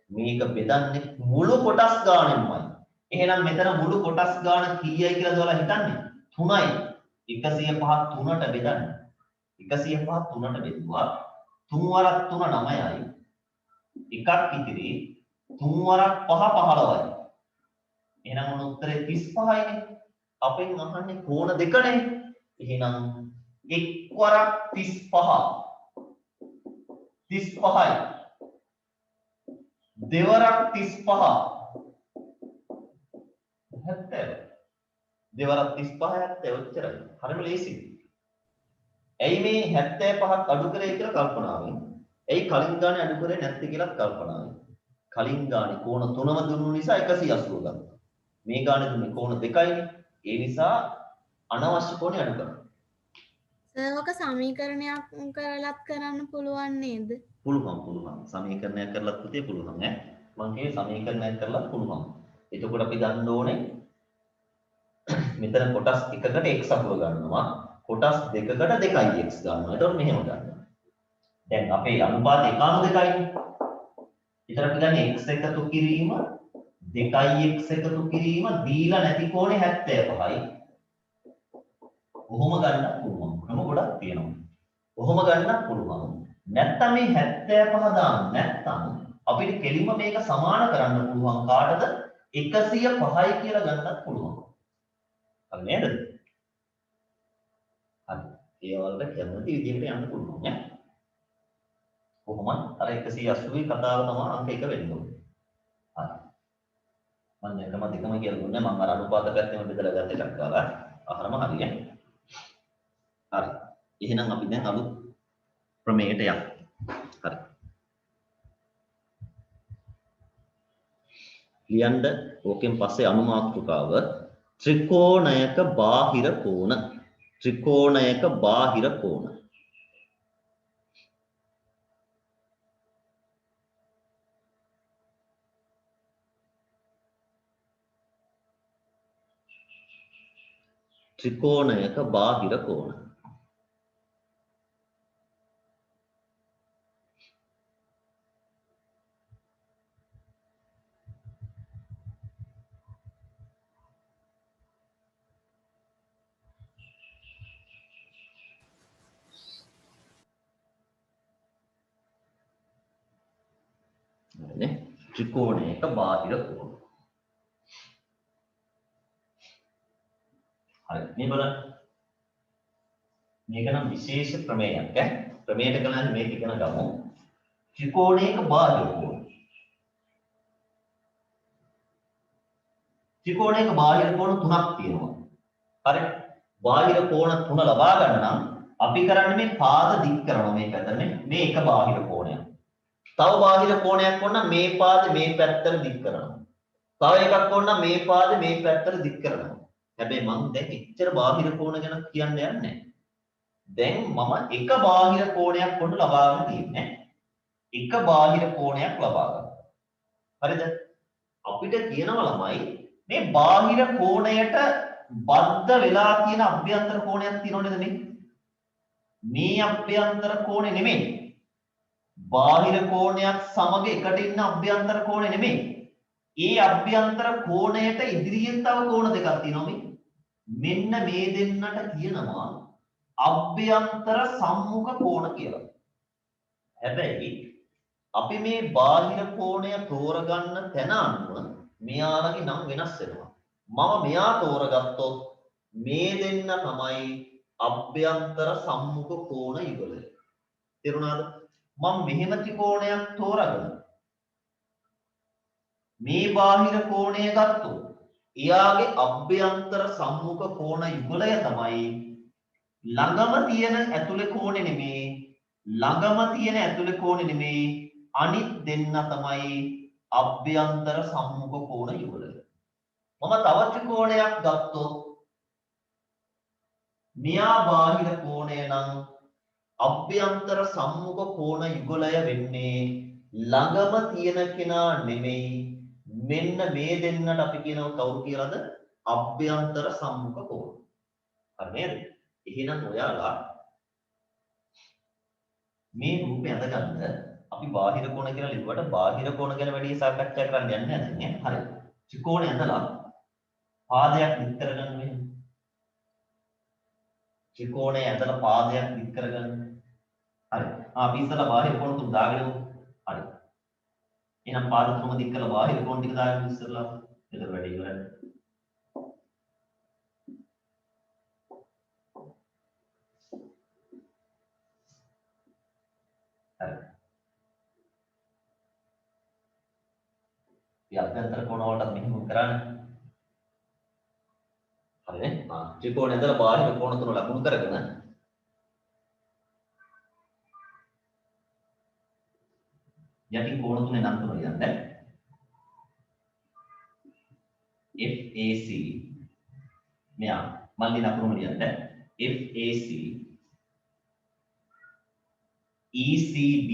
මේක බෙදන්නේ මුළු කොටස් ගානෙන්මයි. එහෙනම් මෙතන මුළු කොටස් ගාන කීයයි කියලා ඔයාලා හිතන්නේ? 3යි. 105 3ට බෙදන්න. 105 3ට බෙදුවා 3 වරක් 3 9යි. එකක් ඉතිරි 3 වරක් 5 15යි. එහෙනම් උන උත්තරේ 35යිනේ. අපෙන් අහන්නේ කෝණ දෙකනේ. එහෙනම් එක් වරක් 35 35යි. දෙවරක් 35 70. දෙවරක් 35 70 ඔච්චරයි. හරිම ලේසියි. ඇයි මේ 75ක් අඩු කරේ කියලා කල්පනාවෙන්. ඇයි කලින් ගානේ අඩු කරේ නැත්තේ කියලා කල්පනාවෙන්. කලින් ගානේ කෝණ 3ම දුන්නු නිසා 180 ගත්තා. මේ ගානේ දුන්නේ කෝණ 2යිනේ. ඒ නිසා අනවශ්‍ය කෝණේ අඩු කරනවා. සර්වක සමීකරණයක් කරලත් කරන්න පුළුවන් නේද? පුළුවන්. සමීකරණයක් කරලත් පුතේ පුළුවන් ඈ. මම කියේ සමීකරණයක් කරලත් පුළුවන්. එතකොට අපි ගන්න ඕනේ මෙතන කොටස් එකකට x අකුර ගන්නවා. කොටස් දෙකකට 2x ගන්නවා. එතකොට මෙහෙම ගන්නවා. දැන් අපේ අනුපාත 1:2යිනේ. ඊතර අපි ගන්නේ x එකතු කිරීම 2x එකතු කිරීම දීලා නැති කෝණේ 75යි. කොහොම ගන්නත් පුළුවන්. ක්‍රම ගොඩක් තියෙනවා. කොහොම ගන්නත් පුළුවන්. නැත්තම් මේ 75 දාන්න නැත්තම් අපිට කෙලින්ම මේක සමාන කරන්න පුළුවන් කාටද 105යි කියලා ගන්නත් පුළුවන්. හරි නේද? හරි. ඒ වලට කැමති විදිහට යන්න පුළුවන් ඈ. කොහොමද අර 180 කතාව තමයි අංක 1 වෙන්න ඕනේ. හරි. මම එකම දෙකම කියලා දුන්නේ මම අර අනුපාත පැත්තෙම බෙදලා ගත්ත එකක් ගාලා. අහරම හරිය. හරි. එහෙනම් අපි දැන් අලුත් ප්‍රමේයට යමු. හරි. ලියන්න ඕකෙන් පස්සේ අනුමාතෘකාව ත්‍රිකෝණයක බාහිර කෝණ. ත්‍රිකෝණයක බාහිර කෝණ. ත්‍රිකෝණයක බාහිර කෝණ. හරිනේ. ත්‍රිකෝණයක බාහිර කෝණ. හරි. මේ බලන්න. මේක නම් විශේෂ ප්‍රමේයක් ඈ. ප්‍රමේයට ගණන් මේක ඉගෙන ගමු. ත්‍රිකෝණයක බාහිර කෝණ. ත්‍රිකෝණයක බාහිර කෝණ තුනක් තියෙනවා. හරි. බාහිර කෝණ තුන ලබා ගන්න නම් අපි කරන්නේ මේ පාද දික් කරනවා මේ පැත්තට මේ එක බාහිර කෝණයක්. තව බාහිර කෝණයක් වුණ මේ පාද මේ පැත්තට දික් කරනවා. තව එකක් වුණ මේ පාද මේ පැත්තට දික් කරනවා. හැබැයි මම දැන් එච්චර බාහිර කෝණ ගැන කියන්න යන්නේ නැහැ. දැන් මම එක බාහිර කෝණයක් කොට ලබා ගන්න තියෙන්නේ. එක බාහිර කෝණයක් ලබා ගන්න. හරිද? අපිට කියනවා ළමයි මේ බාහිර කෝණයට බද්ධ වෙලා තියෙන අභ්‍යන්තර කෝණයක් තියෙනව නේද මේ? මේ අභ්‍යන්තර කෝණේ නෙමෙයි. බාහිර කෝණයක් සමග එකට ඉන්න අභ්‍යන්තර කෝණේ නෙමෙයි. ඒ අභ්‍යන්තර කෝණයට ඉදිරියෙන් තව කෝණ දෙකක් තියෙනවා මේ. මෙන්න මේ දෙන්නට කියනවා අභ්‍යන්තර සම්මුඛ කෝණ කියලා. හැබැයි අපි මේ බාහිර කෝණය තෝරගන්න තැන අනුව මෙයාලගේ නම් වෙනස් වෙනවා. මම මෙයා තෝරගත්තොත් මේ දෙන්න තමයි අභ්‍යන්තර සම්මුඛ කෝණ යුගලය. තේරුණාද? මම මෙහෙම ත්‍රිකෝණයක් තෝරගෙන මේ බාහිර කෝණය ගත්තොත් එයාගේ අභ්‍යන්තර සම්මුඛ කෝණ යුගලය තමයි ළඟම තියෙන ඇතුලේ කෝණේ නෙමේ ළඟම තියෙන ඇතුලේ කෝණේ නෙමේ අනිත් දෙන්න තමයි අභ්‍යන්තර සම්මුඛ කෝණ යුගලය. මම තව ත්‍රිකෝණයක් ගත්තොත් මෙයා බාහිර කෝණය නම් අභ්‍යන්තර සම්මුඛ කෝණ යුගලය වෙන්නේ ළඟම තියෙන කෙනා නෙමෙයි මෙන්න මේ දෙන්නට අපි කියනවා කවුරු කියලාද අභ්‍යන්තර සම්මුඛ කෝණ. හරි නේද? එහෙනම් ඔයාලා මේ රූපය අඳගන්න අපි බාහිර කෝණ කියලා ලිව්වට බාහිර කෝණ ගැන වැඩි සාකච්ඡා කරන්න යන්නේ නැහැ නේ. හරි. ත්‍රිකෝණය ඇඳලා පාදයක් දික් කරගන්න මෙහෙම. ත්‍රිකෝණය ඇඳලා පාදයක් දික් කරගන්න. හරි. අපි ඉස්සලා බාහිර කෝණ තුන දාගෙන හරි. එහෙනම් පාද තුනම දික් කරලා බාහිර කෝණ ටික දාගෙන ඉස්සලා එතන වැඩි ඉවරයි. හරි. අපි අභ්‍යන්තර කෝණ වලට මෙහෙම කරන්නේ. හරිනේ? ත්‍රිකෝණය ඉඳලා බාහිර කෝණ තුන ලකුණු කරගෙන යටින් කෝණ තුනේ නම් තුන ලියන්න. FAC මෙයා මල්ලි ලකුණු ලියන්න. FAC ECB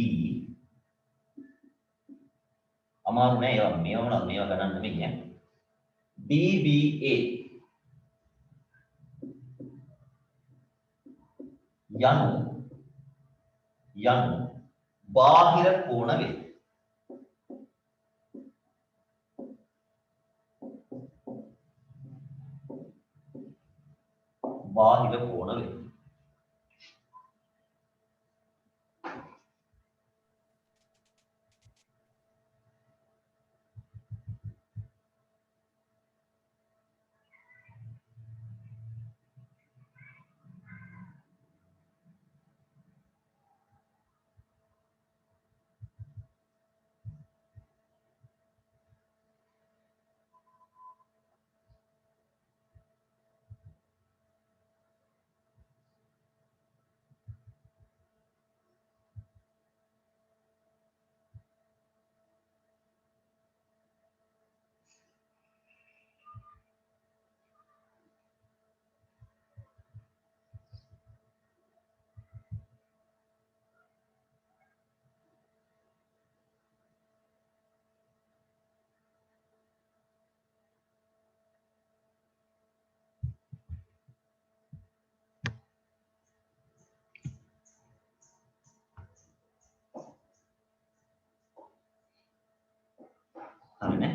අමාරු නෑ ඒවා මේවා ගණන් නෙමෙයි ඈ. BBA යනු බාහිර කෝණ වේ. බාහිර කෝණ වේ. හරිනේ?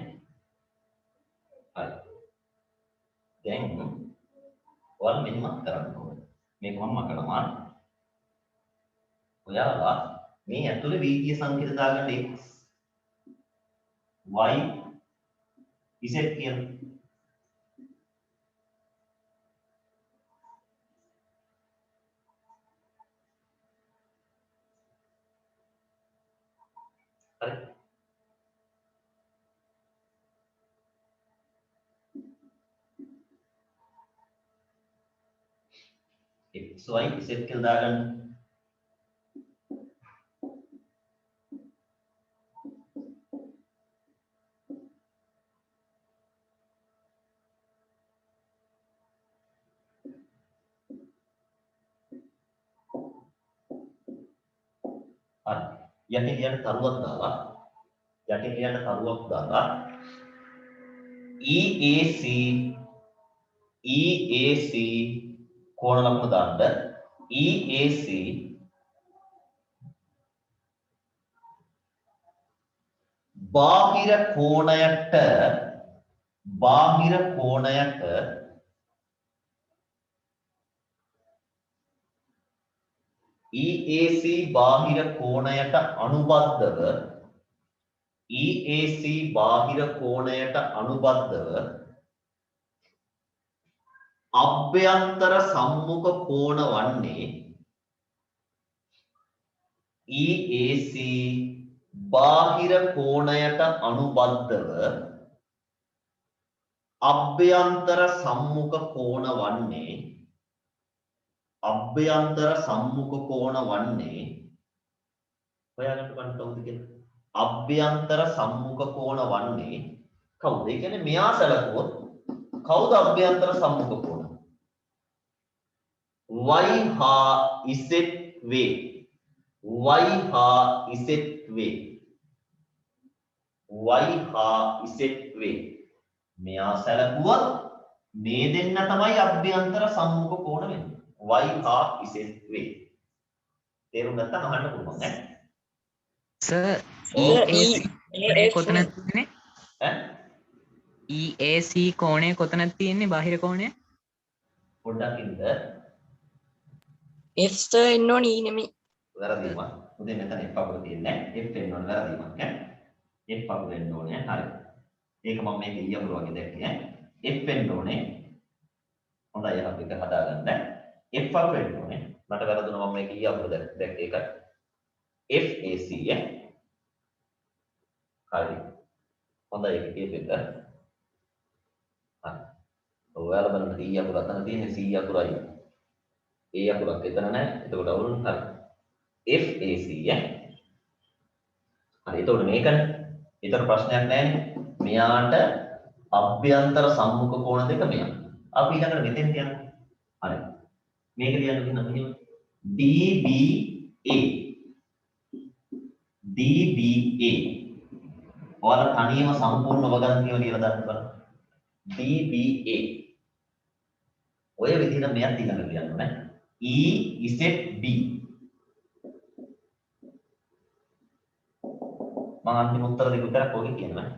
හරි. දැන් ඔයාලා මෙහෙම කරන්න ඕනේ. මේක මම මකනවා. ඔයාලා මේ ඇතුලේ වීතිය සංකේත දාගන්න x y z කියලා. හරි. x y z කියලා දාගන්න. හරි. යටින් ලියන්න තරුවක් දාලා EAC කෝණ ලකුණු දාන්න. EAC බාහිර කෝණයට EAC බාහිර කෝණයට අනුබද්ධව අභ්‍යන්තර සම්මුඛ කෝණ වන්නේ EAC බාහිර කෝණයට අනුබද්ධව අභ්‍යන්තර සම්මුඛ කෝණ වන්නේ හොයාගන්න බලන්න කවුද කියලා. අභ්‍යන්තර සම්මුඛ කෝණ වන්නේ කවුද? ඒ කියන්නේ මෙයා සැලකුවොත් කවුද අභ්‍යන්තර සම්මුඛ කෝණ? y හා z වේ. මෙයා සැලකුවොත් මේ දෙන්න තමයි අභ්‍යන්තර සම්මුඛ කෝණ වෙන්නේ. y හා z වේ. තේරුම් ගත්තා අහන්න පුළුවන් ඈ. සර් EAC කොතනද තියෙන්නේ? EAC කෝණය කොතනද තියෙන්නේ? බාහිර කෝණය? පොඩ්ඩක් ඉන්න. F එන්න ඕනේ E නෙමෙයි. වැරදීමක්. උදේ මෙතන F අකුර තියෙන්නේ නැහැ. F එන්න ඕනේ වැරදීමක් ඈ. F අකුර එන්න ඕනේ. හරි. ඒක මම මේක E අකුර වගේ දැක්කේ ඈ. F එන්න ඕනේ. හොඳයි අපි ඒක හදාගන්න. F අකුර එන්න ඕනේ. මට වැරදුනා මම මේක E අකුර දැක්කේ ඒක. FAC ඈ. හරි. හොඳයි ඒක කියපෙන්න. හරි. ඔයාලා බලන්න D අකුර අතන තියෙන්නේ C අකුරයි. A අකුරක් එතන නැහැ. එතකොට අවුරුන් හරි. FAC ඈ. හරි. එතකොට මේකනේ. ඒතර ප්‍රශ්නයක් නැහැනේ. මෙයාට අභ්‍යන්තර සම්මුඛ කෝණ දෙක මෙයා. අපි ඊළඟට මෙතෙන් යනවා. හරි. මේක ලියන්න දෙන්න මෙහෙම. DBA DBA ඔයාලා තනියම සම්පූර්ණ වගන්තියව ලියලා දාන්න බලන්න. DBA ඔය විදිහට මෙයන් ඊළඟට ලියන්න ඕනේ. EZB මම අන්තිම උත්තර දෙක විතරක් ඔගේ කියනවා.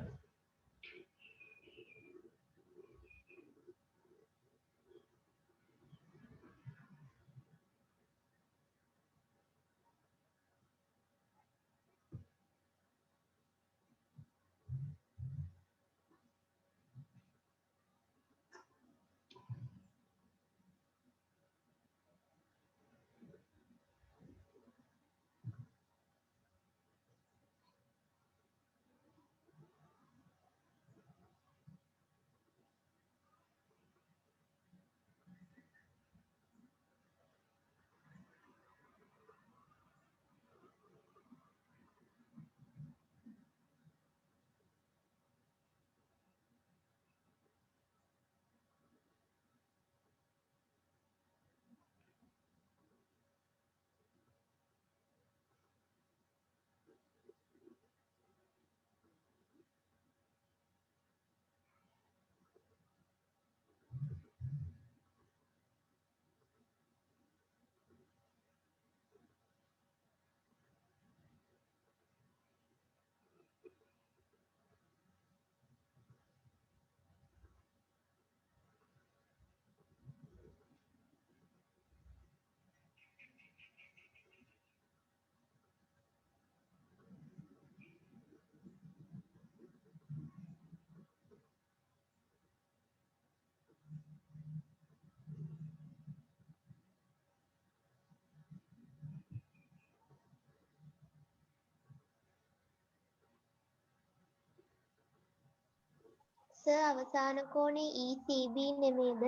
සර් අවසාන කෝණේ ECB නෙමේද?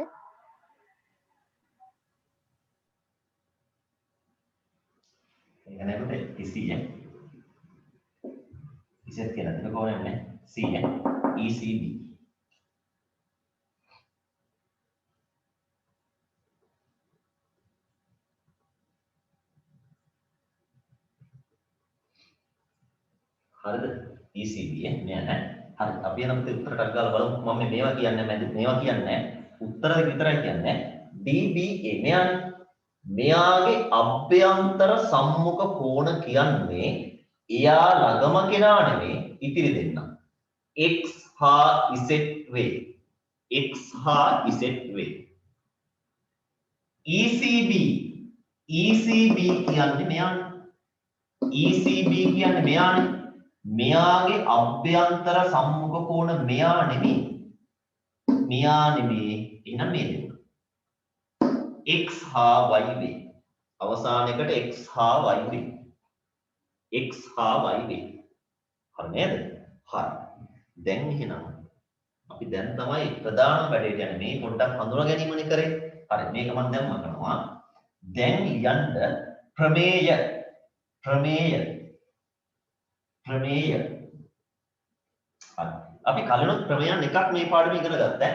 ඒක නෑ පුතේ C ඈ. ඉස්සෙත් කියලා දෙක කෝණයක් නෑ. C ඈ. ECB. හරිද? ECB ඈ මෙයා නෑ. හරි අපි යන පුතේ උත්තරයක් ගාලා බලමු. මම මේවා කියන්නේ නැහැ. මේවා කියන්නේ නැහැ. උත්තර දෙක විතරයි කියන්නේ. DBA මෙයානේ. මෙයාගේ අභ්‍යන්තර සම්මුඛ කෝණ කියන්නේ එයා ළඟම කෙනා නෙමෙයි ඉතිරි දෙන්න. X හා Z වේ. X හා Z වේ. ECB කියන්නේ මෙයානේ. ECB කියන්නේ මෙයානේ. මෙයාගේ අභ්‍යන්තර සම්මුඛ කෝණ මෙයා නෙමෙයි. මෙයා නෙමෙයි. එහෙනම් මේ දෙන්න. X හා Y වේ. අවසානයකට X හා Y වේ. X හා Y වේ. හරි නේද? හරි. දැන් එහෙනම් අපි දැන් තමයි ප්‍රධාන වැඩේට යන්නේ. මේ පොඩ්ඩක් හඳුනා ගැනීමනේ කරේ. හරි මේක මම දැන් කරනවා. දැන් ලියන්න ප්‍රමේය. හරි. අපි කලිනුත් ප්‍රමේයන් එකක් මේ පාඩමේ ඉගෙන ගත්තා.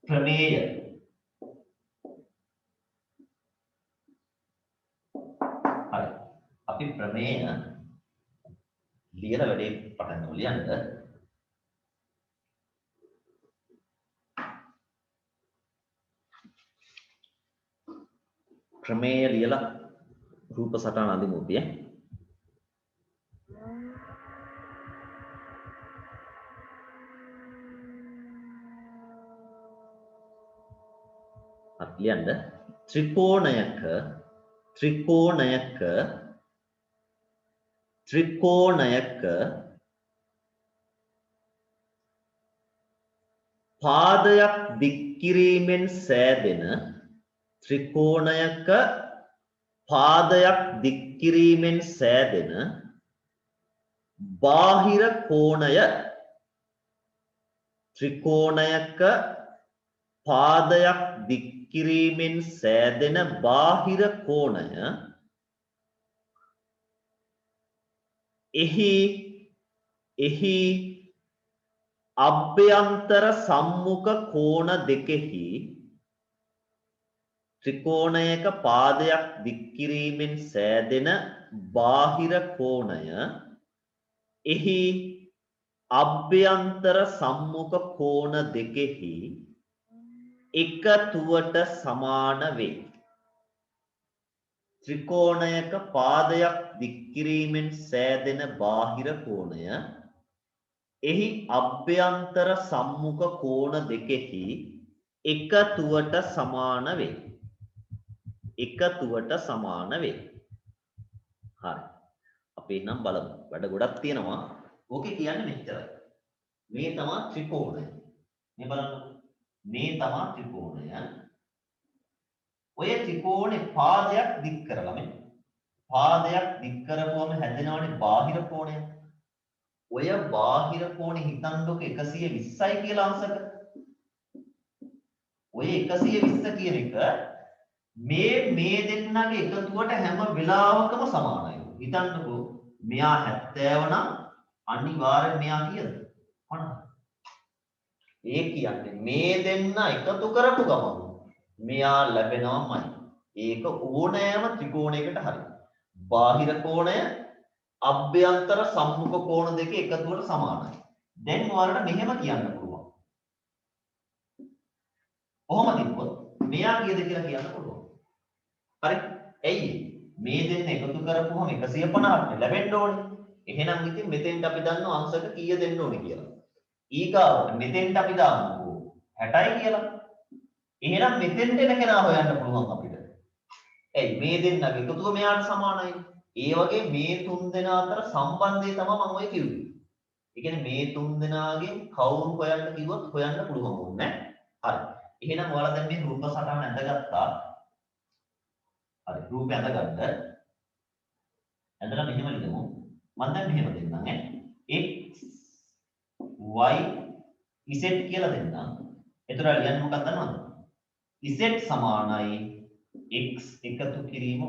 ප්‍රමේය. හරි. අපි ප්‍රමේය ලියලා වැඩේ පටන් ගමු ලියන්න. ප්‍රමේය ලියලා රූප සටහන අඳිමු පිය. ලියන්න ත්‍රිකෝණයක පාදයක් දික් කිරීමෙන් සෑදෙන බාහිර කෝණය ත්‍රිකෝණයක පාදයක් දික් කිරීමෙන් සෑදෙන බාහිර කෝණය එහි අභ්‍යන්තර සම්මුඛ කෝණ දෙකෙහි ත්‍රිකෝණයක පාදයක් දික් කිරීමෙන් සෑදෙන බාහිර කෝණය එහි අභ්‍යන්තර සම්මුඛ කෝණ දෙකෙහි එකතුවට සමාන වේ. ත්‍රිකෝණයක පාදයක් දික් කිරීමෙන් සෑදෙන බාහිර කෝණය එහි අභ්‍යන්තර සම්මුඛ කෝණ දෙකෙහි එකතුවට සමාන වේ. එකතුවට සමාන වේ. හරි. අපි නම් බලමු. වැඩ ගොඩක් තියෙනවා. ඕකේ කියන්නේ මෙච්චරයි. මේ තමයි ත්‍රිකෝණය. මේ බලන්න. මේ තමයි ත්‍රිකෝණය. ඔය ත්‍රිකෝණේ පාදයක් දික් කරලා මේ පාදයක් දික් කරපුවම හැදෙනවනේ බාහිර කෝණය. ඔය බාහිර කෝණේ හිතන්නකො 120යි කියලා අංශක. ඔය 120 කියන එක මේ දෙන්නගේ එකතුවට හැම වෙලාවකම සමානයි. හිතන්නකො මෙයා 70 නම් අනිවාර්යෙන් මෙයා කීයද? 50. ඒ කියන්නේ මේ දෙන්න එකතු කරපු ගමන් මෙයා ලැබෙනවමයි. ඒක ඕනෑම ත්‍රිකෝණයකට හරි. බාහිර කෝණය අභ්‍යන්තර සම්මුඛ කෝණ දෙක එකතුවට සමානයි. දැන් ඔයාලට මෙහෙම කියන්න පුළුවන්. කොහොම තිබ්බොත් මෙයා කීයද කියලා කියන්න පුළුවන්. හරි. එයි මේ දෙන්න එකතු කරපුවම 150ක් ලැබෙන්න ඕනේ. එහෙනම් ඉතින් මෙතෙන්ට අපි දන්නවා අංශක කීය දෙන්න ඕනේ කියලා. ඊගාවට මෙතෙන්ට අපි දාන්නකෝ 60යි කියලා. එහෙනම් මෙතෙන්ට එන කෙනා හොයන්න පුළුවන් අපිට. එයි මේ දෙන්නගේ එකතුව මෙයාට සමානයි. ඒ වගේ මේ තුන් දෙනා අතර සම්බන්ධය තමයි මම ඔය කිව්වේ. ඒ කියන්නේ මේ තුන් දෙනාගෙන් කවුරු හොයන්න කිව්වොත් හොයන්න පුළුවන් ඕනේ. හරි. එහෙනම් ඔයාලා දැන් මේ රූප සටහන ඇඳගත්තා. හරි රූපය ඇඳගන්න. ඇඳලා මෙහෙම ලියමු. මම දැන් මෙහෙම දෙන්නම් ඈ. x y z කියලා දෙන්නම්. එතකොට ලියන්නේ මොකක්ද දන්නවද? z සමානයි x එකතු කිරීම y.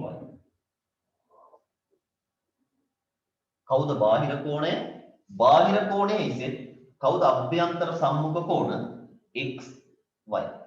කවුද බාහිර කෝණය? බාහිර කෝණය z. කවුද අභ්‍යන්තර සම්මුඛ කෝණ? x y.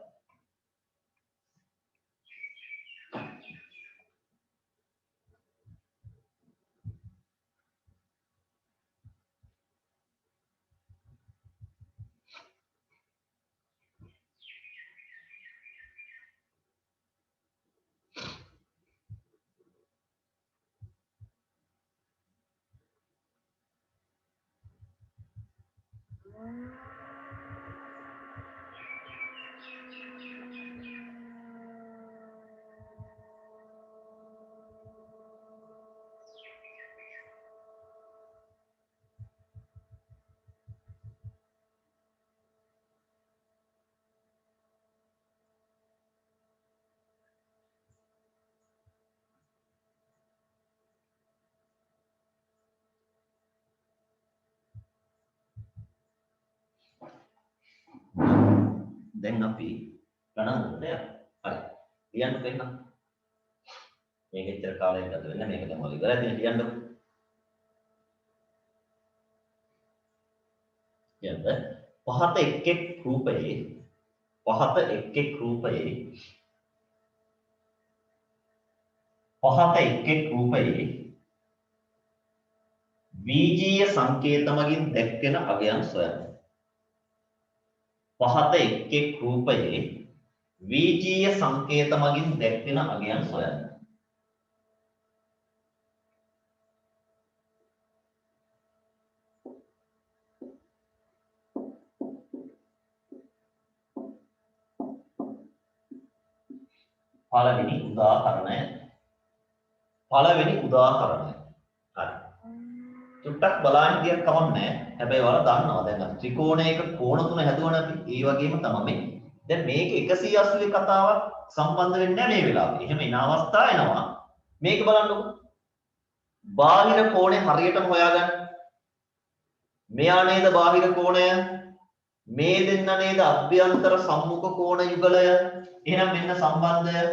දැන් අපි ගණන් වලට යනවා. හරි. ලියන්න දෙන්න. මේක ඉතර කාලයක් ගත වෙන්න මේක තමයි ඉවරයි. දැන් ලියන්න. යන්න. පහත එක් රූපයේ බීජීය සංකේත මගින් දැක්වෙන අගයන් සොයන්න. පහත එක් රූපයේ බීජීය සංකේත මගින් දැක්වෙන අගයන් සොයන්න. පළවෙනි උදාහරණය. හරි. චුට්ටක් බලන්න ගියක් කමක් නැහැ. හැබැයි ඔයාලා දන්නවා දැන් අපි ත්‍රිකෝණයක කෝණ තුන හැදුවනේ අපි. ඒ වගේම තමයි මේ. දැන් මේක 180 කතාවක් සම්බන්ධ වෙන්නේ නැහැ මේ වෙලාවේ. එහෙම එන අවස්ථා එනවා. මේක බලන්නකො. බාහිර කෝණය හරියටම හොයාගන්න. මෙයා නේද බාහිර කෝණය? මේ දෙන්න නේද අභ්‍යන්තර සම්මුඛ කෝණ යුගලය. එහෙනම් මෙන්න සම්බන්ධය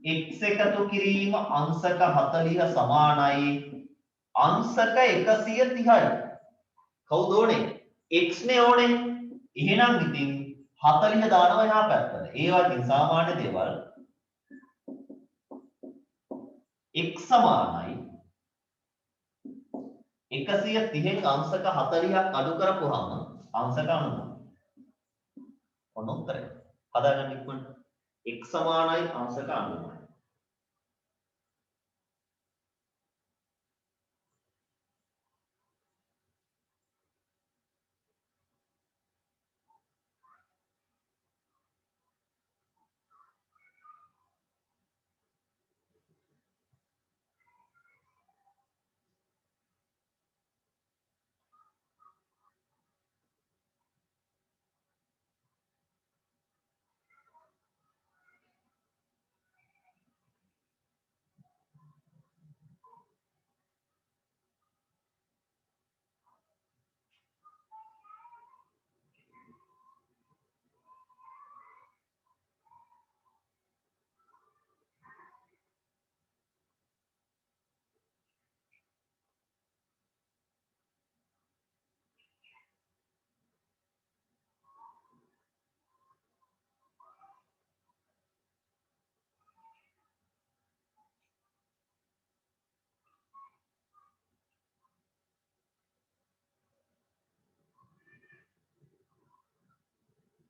x එකතු කිරීම අංශක 40 සමානයි අංශක 130යි. කවුද ඕනේ? x නේ ඕනේ. එහෙනම් ඉතින් 40 දානවා එහා පැත්තට. ඒ වගේ සාමාන්‍ය දේවල් x සමානයි 130න් අංශක 40ක් අඩු කරපුවාම අංශක 90. ඔන්න උත්තරය. හදාගන්න ඉක්මනට. x සමානයි අංශක 90.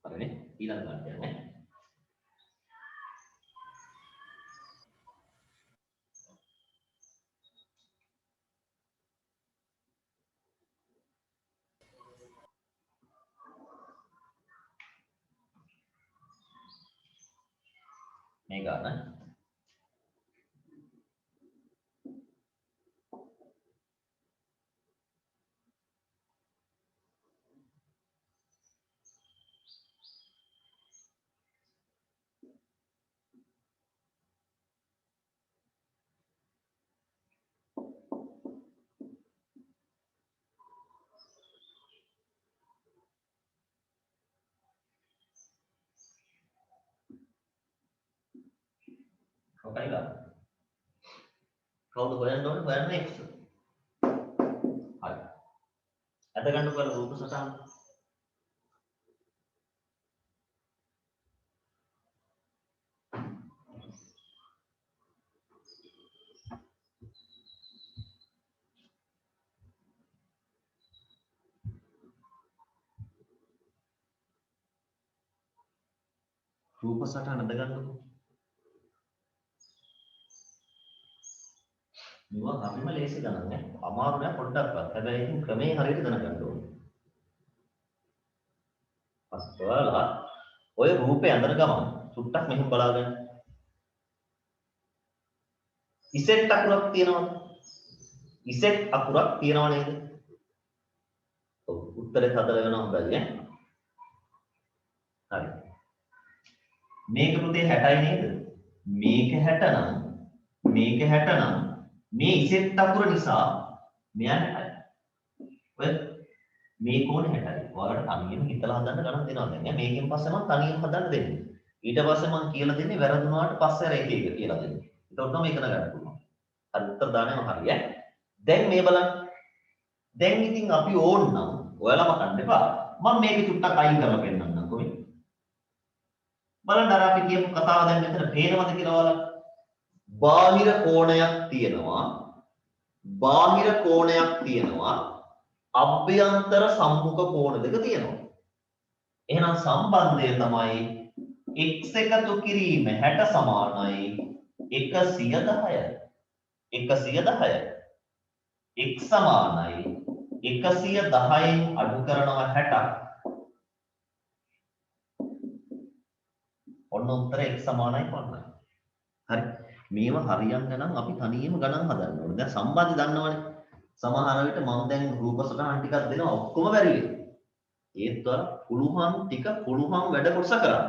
හරිනේ. ඊළඟ ගන්න යන්නේ. මේ ගන්න. මොකයි ගන්න? කවුද හොයන්න ඕනේ? හොයන්න x. හරි. අද ගන්න බල රූප සටහන. රූප සටහන අද ගන්නකො. මේවා හරිම ලේසි ගණන් නේ. අමාරු නෑ පොඩ්ඩක්වත්. හැබැයි ඉතින් ක්‍රමේ හරියට දැනගන්න ඕනේ. අස්වලා ඔය රූපේ අඳන ගමන් සුට්ටක් මෙහෙම බලාගන්න. ඉසෙට් අකුරක් තියෙනවද? ඉසෙට් අකුරක් තියෙනව නේද? ඔව් උත්තරේ හතර වෙනවා හොඳයි ඈ. හරි. මේක පුතේ 60යි නේද? මේක 60 නම් මේක 60 නම් මේ ඉසෙට් අකුර නිසා මෙයා 60යි. ඔය මේ කෝණය 60යි. ඔයාලට තනියම හිතලා හදන්න ගණන් දෙනවා දැන්. මේකෙන් පස්සේ මම තනියම හදන්න දෙන්නේ. ඊට පස්සේ මම කියලා දෙන්නේ වැරදුනාට පස්සේ අර එක එක කියලා දෙන්නේ. එතකොට තමයි මේක නගන්න පුළුවන්. හරි උත්තර දාන්නම හරි ඈ. දැන් මේ බලන්න. දැන් ඉතින් අපි ඕන නම් ඔයාලම කන්න එපා. මම මේක චුට්ටක් අයින් කරලා පෙන්නන්නම් කොහේ. බලන්න අර අපි කියපු කතාව දැන් මෙතන පේනවද කියලා ඔයාලා? බාහිර කෝණයක් තියෙනවා. බාහිර කෝණයක් තියෙනවා. අභ්‍යන්තර සම්මුඛ කෝණ දෙක තියෙනවා. එහෙනම් සම්බන්ධය තමයි x එකතු කිරීම 60 සමානයි 110යි. 110යි. x සමානයි 110න් අඩු කරනවා 60. ඔන්න උත්තරය x සමානයි 50යි. හරි. මේවා හරියන්න නම් අපි තනියම ගණන් හදන්න ඕනේ. දැන් සම්බන්ධය දන්නවනේ. සමහර විට මම දැන් රූප සටහන් ටිකක් දෙනවා ඔක්කොම බැරි වෙයි. ඒත් වල පුළුවන් ටික පුළුවන් වැඩ කොටස කරන්න.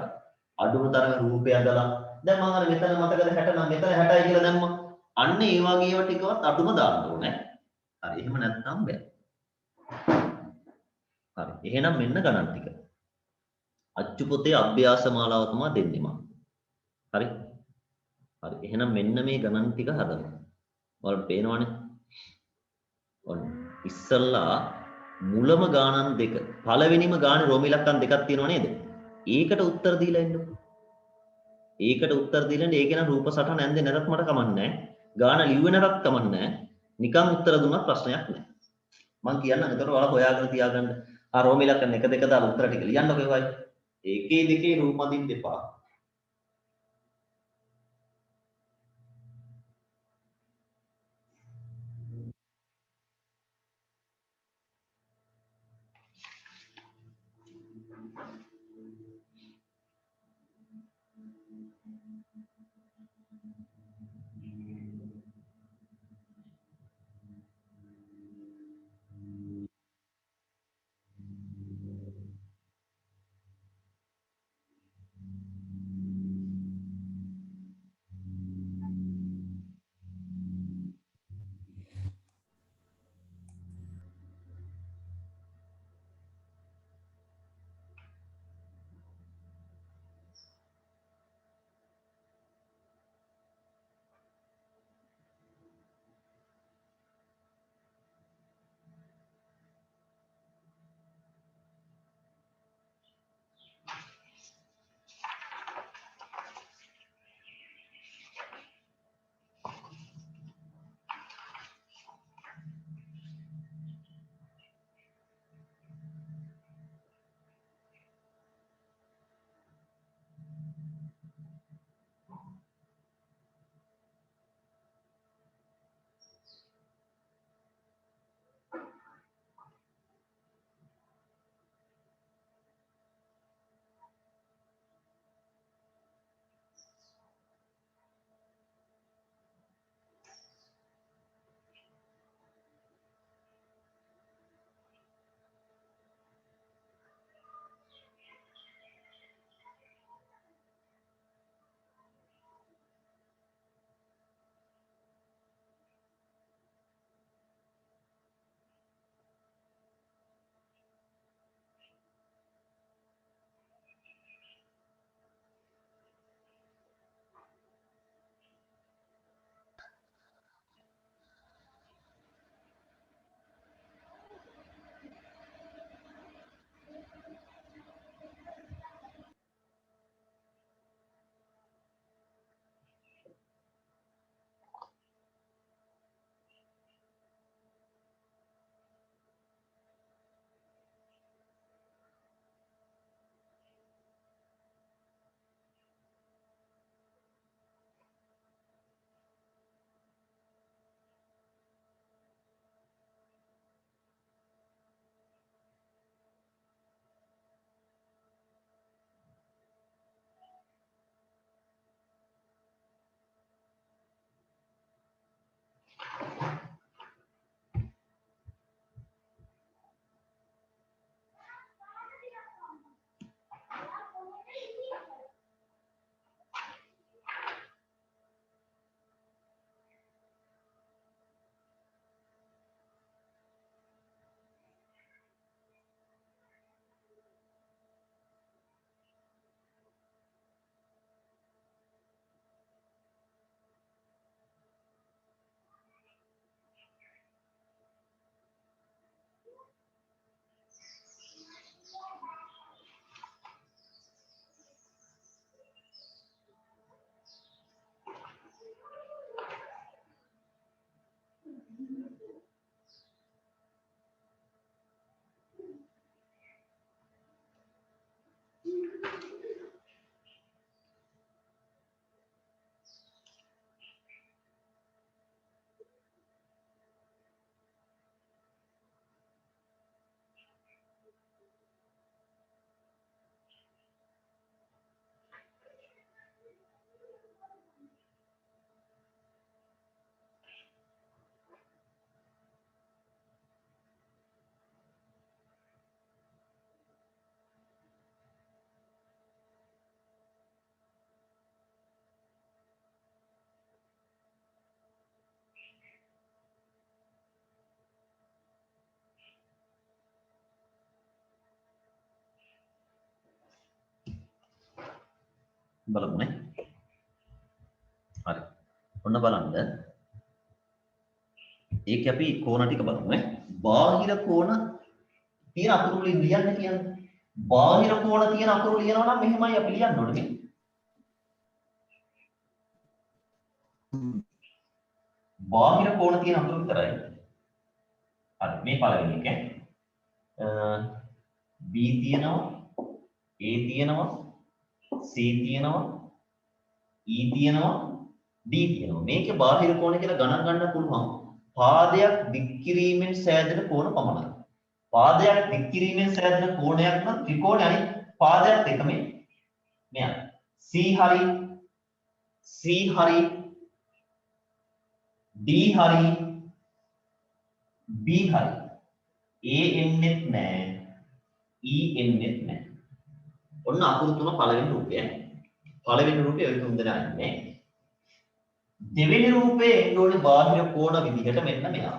අඩුම තරමේ රූපය ඇදලා දැන් මම අර මෙතන මතකද 60 නම් මෙතන 60යි කියලා දැම්මා. අන්න ඒ වගේ ඒවා ටිකවත් අඩුම දාන්න ඕනේ. හරි. එහෙම නැත්නම් බෑ. හරි. එහෙනම් මෙන්න ගණන් ටික. අච්චු පොතේ අභ්‍යාස මාලාව තමයි දෙන්නේ මම. හරි. හරි. එහෙනම් මෙන්න මේ ගණන් ටික හදමු. ඔයාලට පේනවනේ. ඔන්න. ඉස්සල්ලා මුලම ගානන් දෙක. පළවෙනිම ගානේ රෝම ඉලක්කම් දෙකක් තියෙනව නේද? ඒකට උත්තර දීලා ඉන්න. ඒකට උත්තර දීලා ඉන්න. ඒකේ නම් රූප සටහන නැන්දේ නැතත් මට කමන්නේ නැහැ. ගාන ලිව්වේ නැතත් කමන්නේ නැහැ. නිකන් උත්තර දුන්නත් ප්‍රශ්නයක් නැහැ. මම කියන්නම්. එතකොට ඔයාලා හොයාගෙන තියාගන්න. ආ රෝම ඉලක්කම් එක දෙක දාලා උත්තර ටික ලියන්නකෝ ඒවයි. ඒකේ දෙකේ රූප අඳින්න එපා. බලමු නේ. හරි. ඔන්න බලන්න. ඒක අපි කෝණ ටික බලමු නේ. බාහිර කෝණ තියෙන අකුරු වලින් ලියන්න කියන්නේ. බාහිර කෝණ තියෙන අකුරු ලියනවා නම් මෙහෙමයි අපි ලියන්න ඕනේ. බාහිර කෝණ තියෙන අකුරු විතරයි. හරි මේ පළවෙනි එක. B තියෙනවා, A තියෙනවා, C තියෙනවා, E තියෙනවා, D තියෙනවා. මේකේ බාහිර කෝණ කියලා ගණන් ගන්න පුළුවන්. පාදයක් දික් කිරීමෙන් සෑදෙන කෝණ පමණයි. පාදයක් දික් කිරීමෙන් සෑදෙන කෝණයක් නම් ත්‍රිකෝණය අනිත් පාදයක් එකම මෙයා. C හරි D හරි B හරි A එන්නෙත් නැහැ E එන්නෙත් නැහැ. ඔන්න අකුරු තුන පළවෙනි රූපය. පළවෙනි රූපය ඔය තුන් දෙනා ඉන්නේ. දෙවෙනි රූපේ එන්න ඕනේ බාහිර කෝණ විදිහට මෙන්න මෙයා.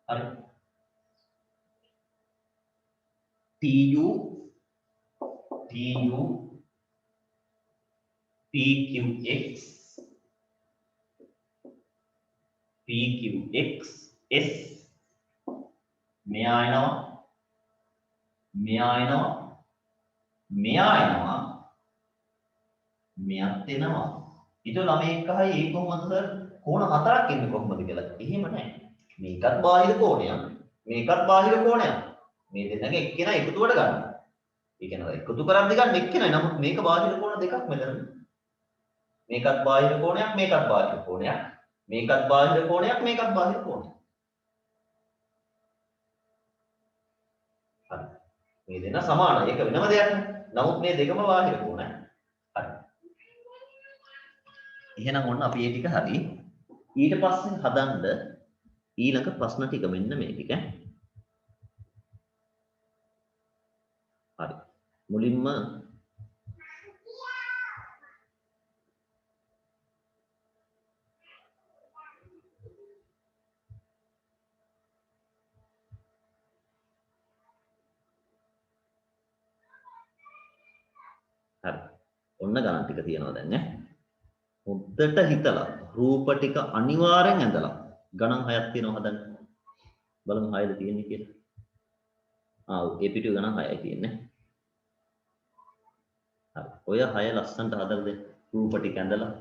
හරි. TU PQX S මෙයා එනවා මෙයත් එනවා. ඊට ළමයි එකයි ඒ කොහොමද සර් කෝණ හතරක් එන්නේ කොහොමද කියලා. එහෙම නැහැ. මේකත් බාහිර කෝණයක්. මේකත් බාහිර කෝණයක්. මේ දෙන්නගේ එක්කෙනා එකතුවට ගන්න. ඒ කියන්නේ එකතු කරද්දි ගන්න එක්කෙනයි. නමුත් මේක බාහිර කෝණ දෙකක් මෙතන. මේකත් බාහිර කෝණයක්, මේකත් බාහිර කෝණයක්. මේකත් බාහිර කෝණයක්, මේකත් බාහිර කෝණයක්. හරි. මේ දෙන්න සමානයි. ඒක වෙනම දෙයක් නේ. නමුත් මේ දෙකම බාහිර කෝණයි. හරි. එහෙනම් ඔන්න අපි මේ ටික හරි. ඊට පස්සේ හදන්න ඊළඟ ප්‍රශ්න ටික මෙන්න මේ ටික. හරි. මුලින්ම හරි. ඔන්න ගණන් ටික තියෙනවා දැන් නේ. හොද්දට හිතලා රූප ටික අනිවාර්යෙන් ඇඳලා ගණන් 6ක් තියෙනවා හදන්න. බලමු 6ද තියෙන්නේ කියලා. ඒ පිටු ගණන් 6යි තියෙන්නේ. හරි. ඔය 6 ලස්සනට හදලා දෙන්න. රූප ටික ඇඳලා.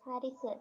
හරි සර්.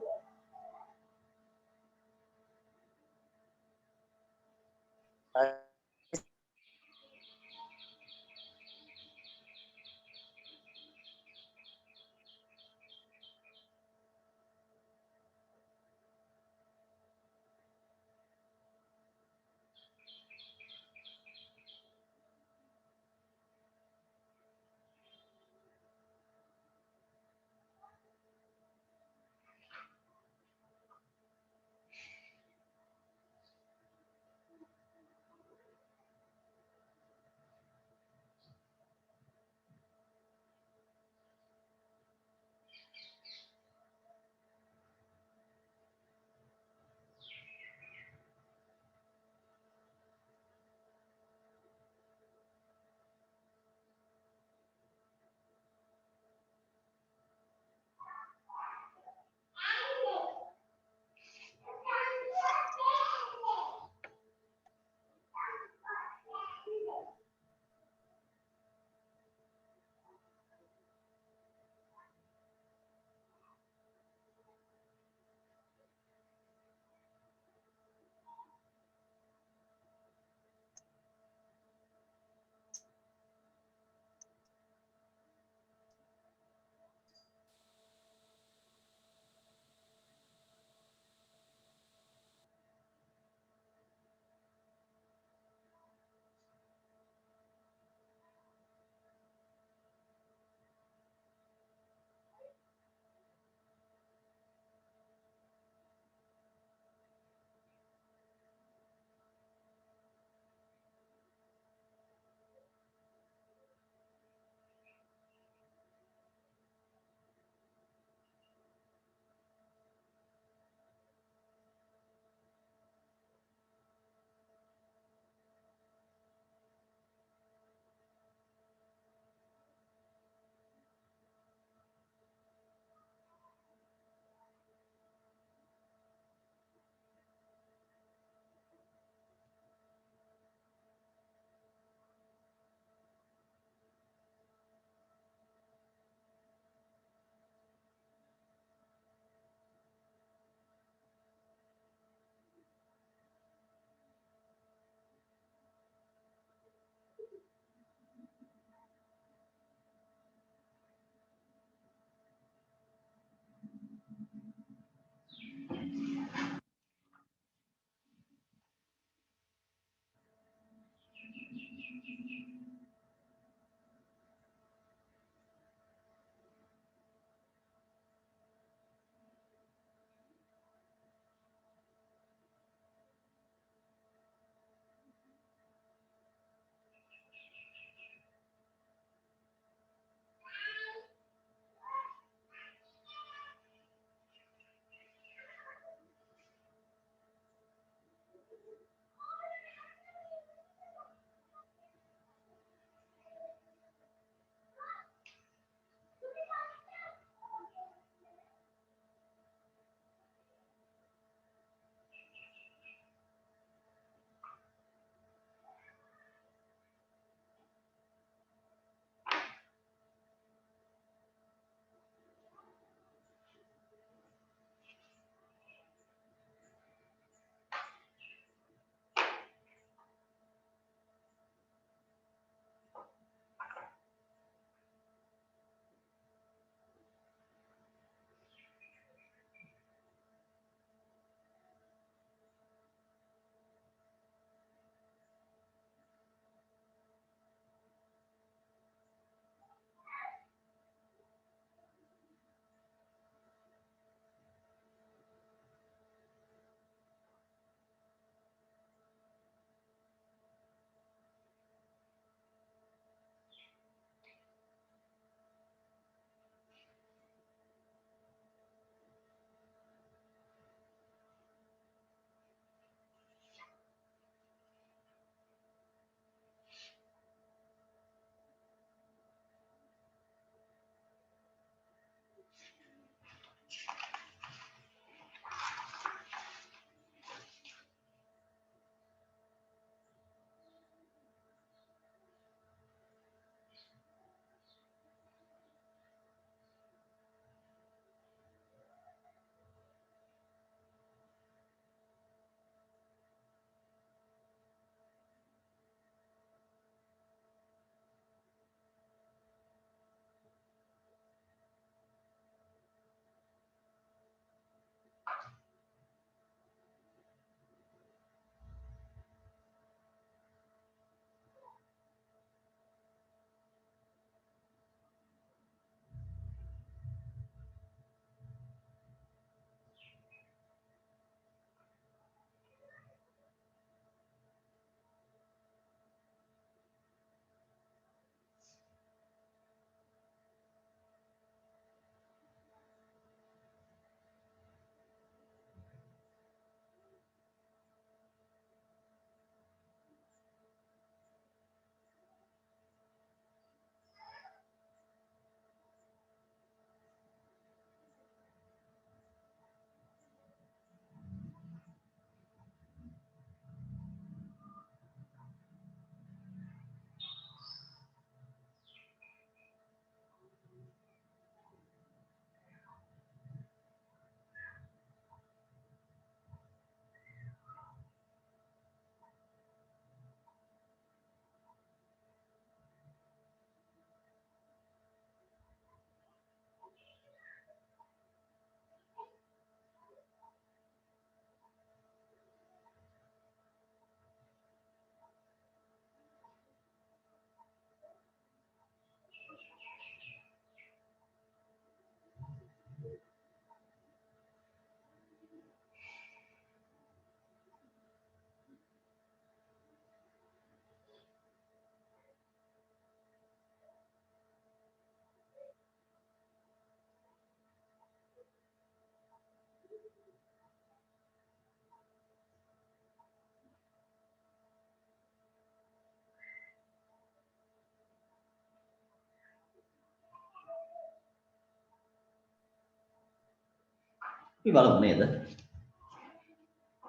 අපි බලමු නේද?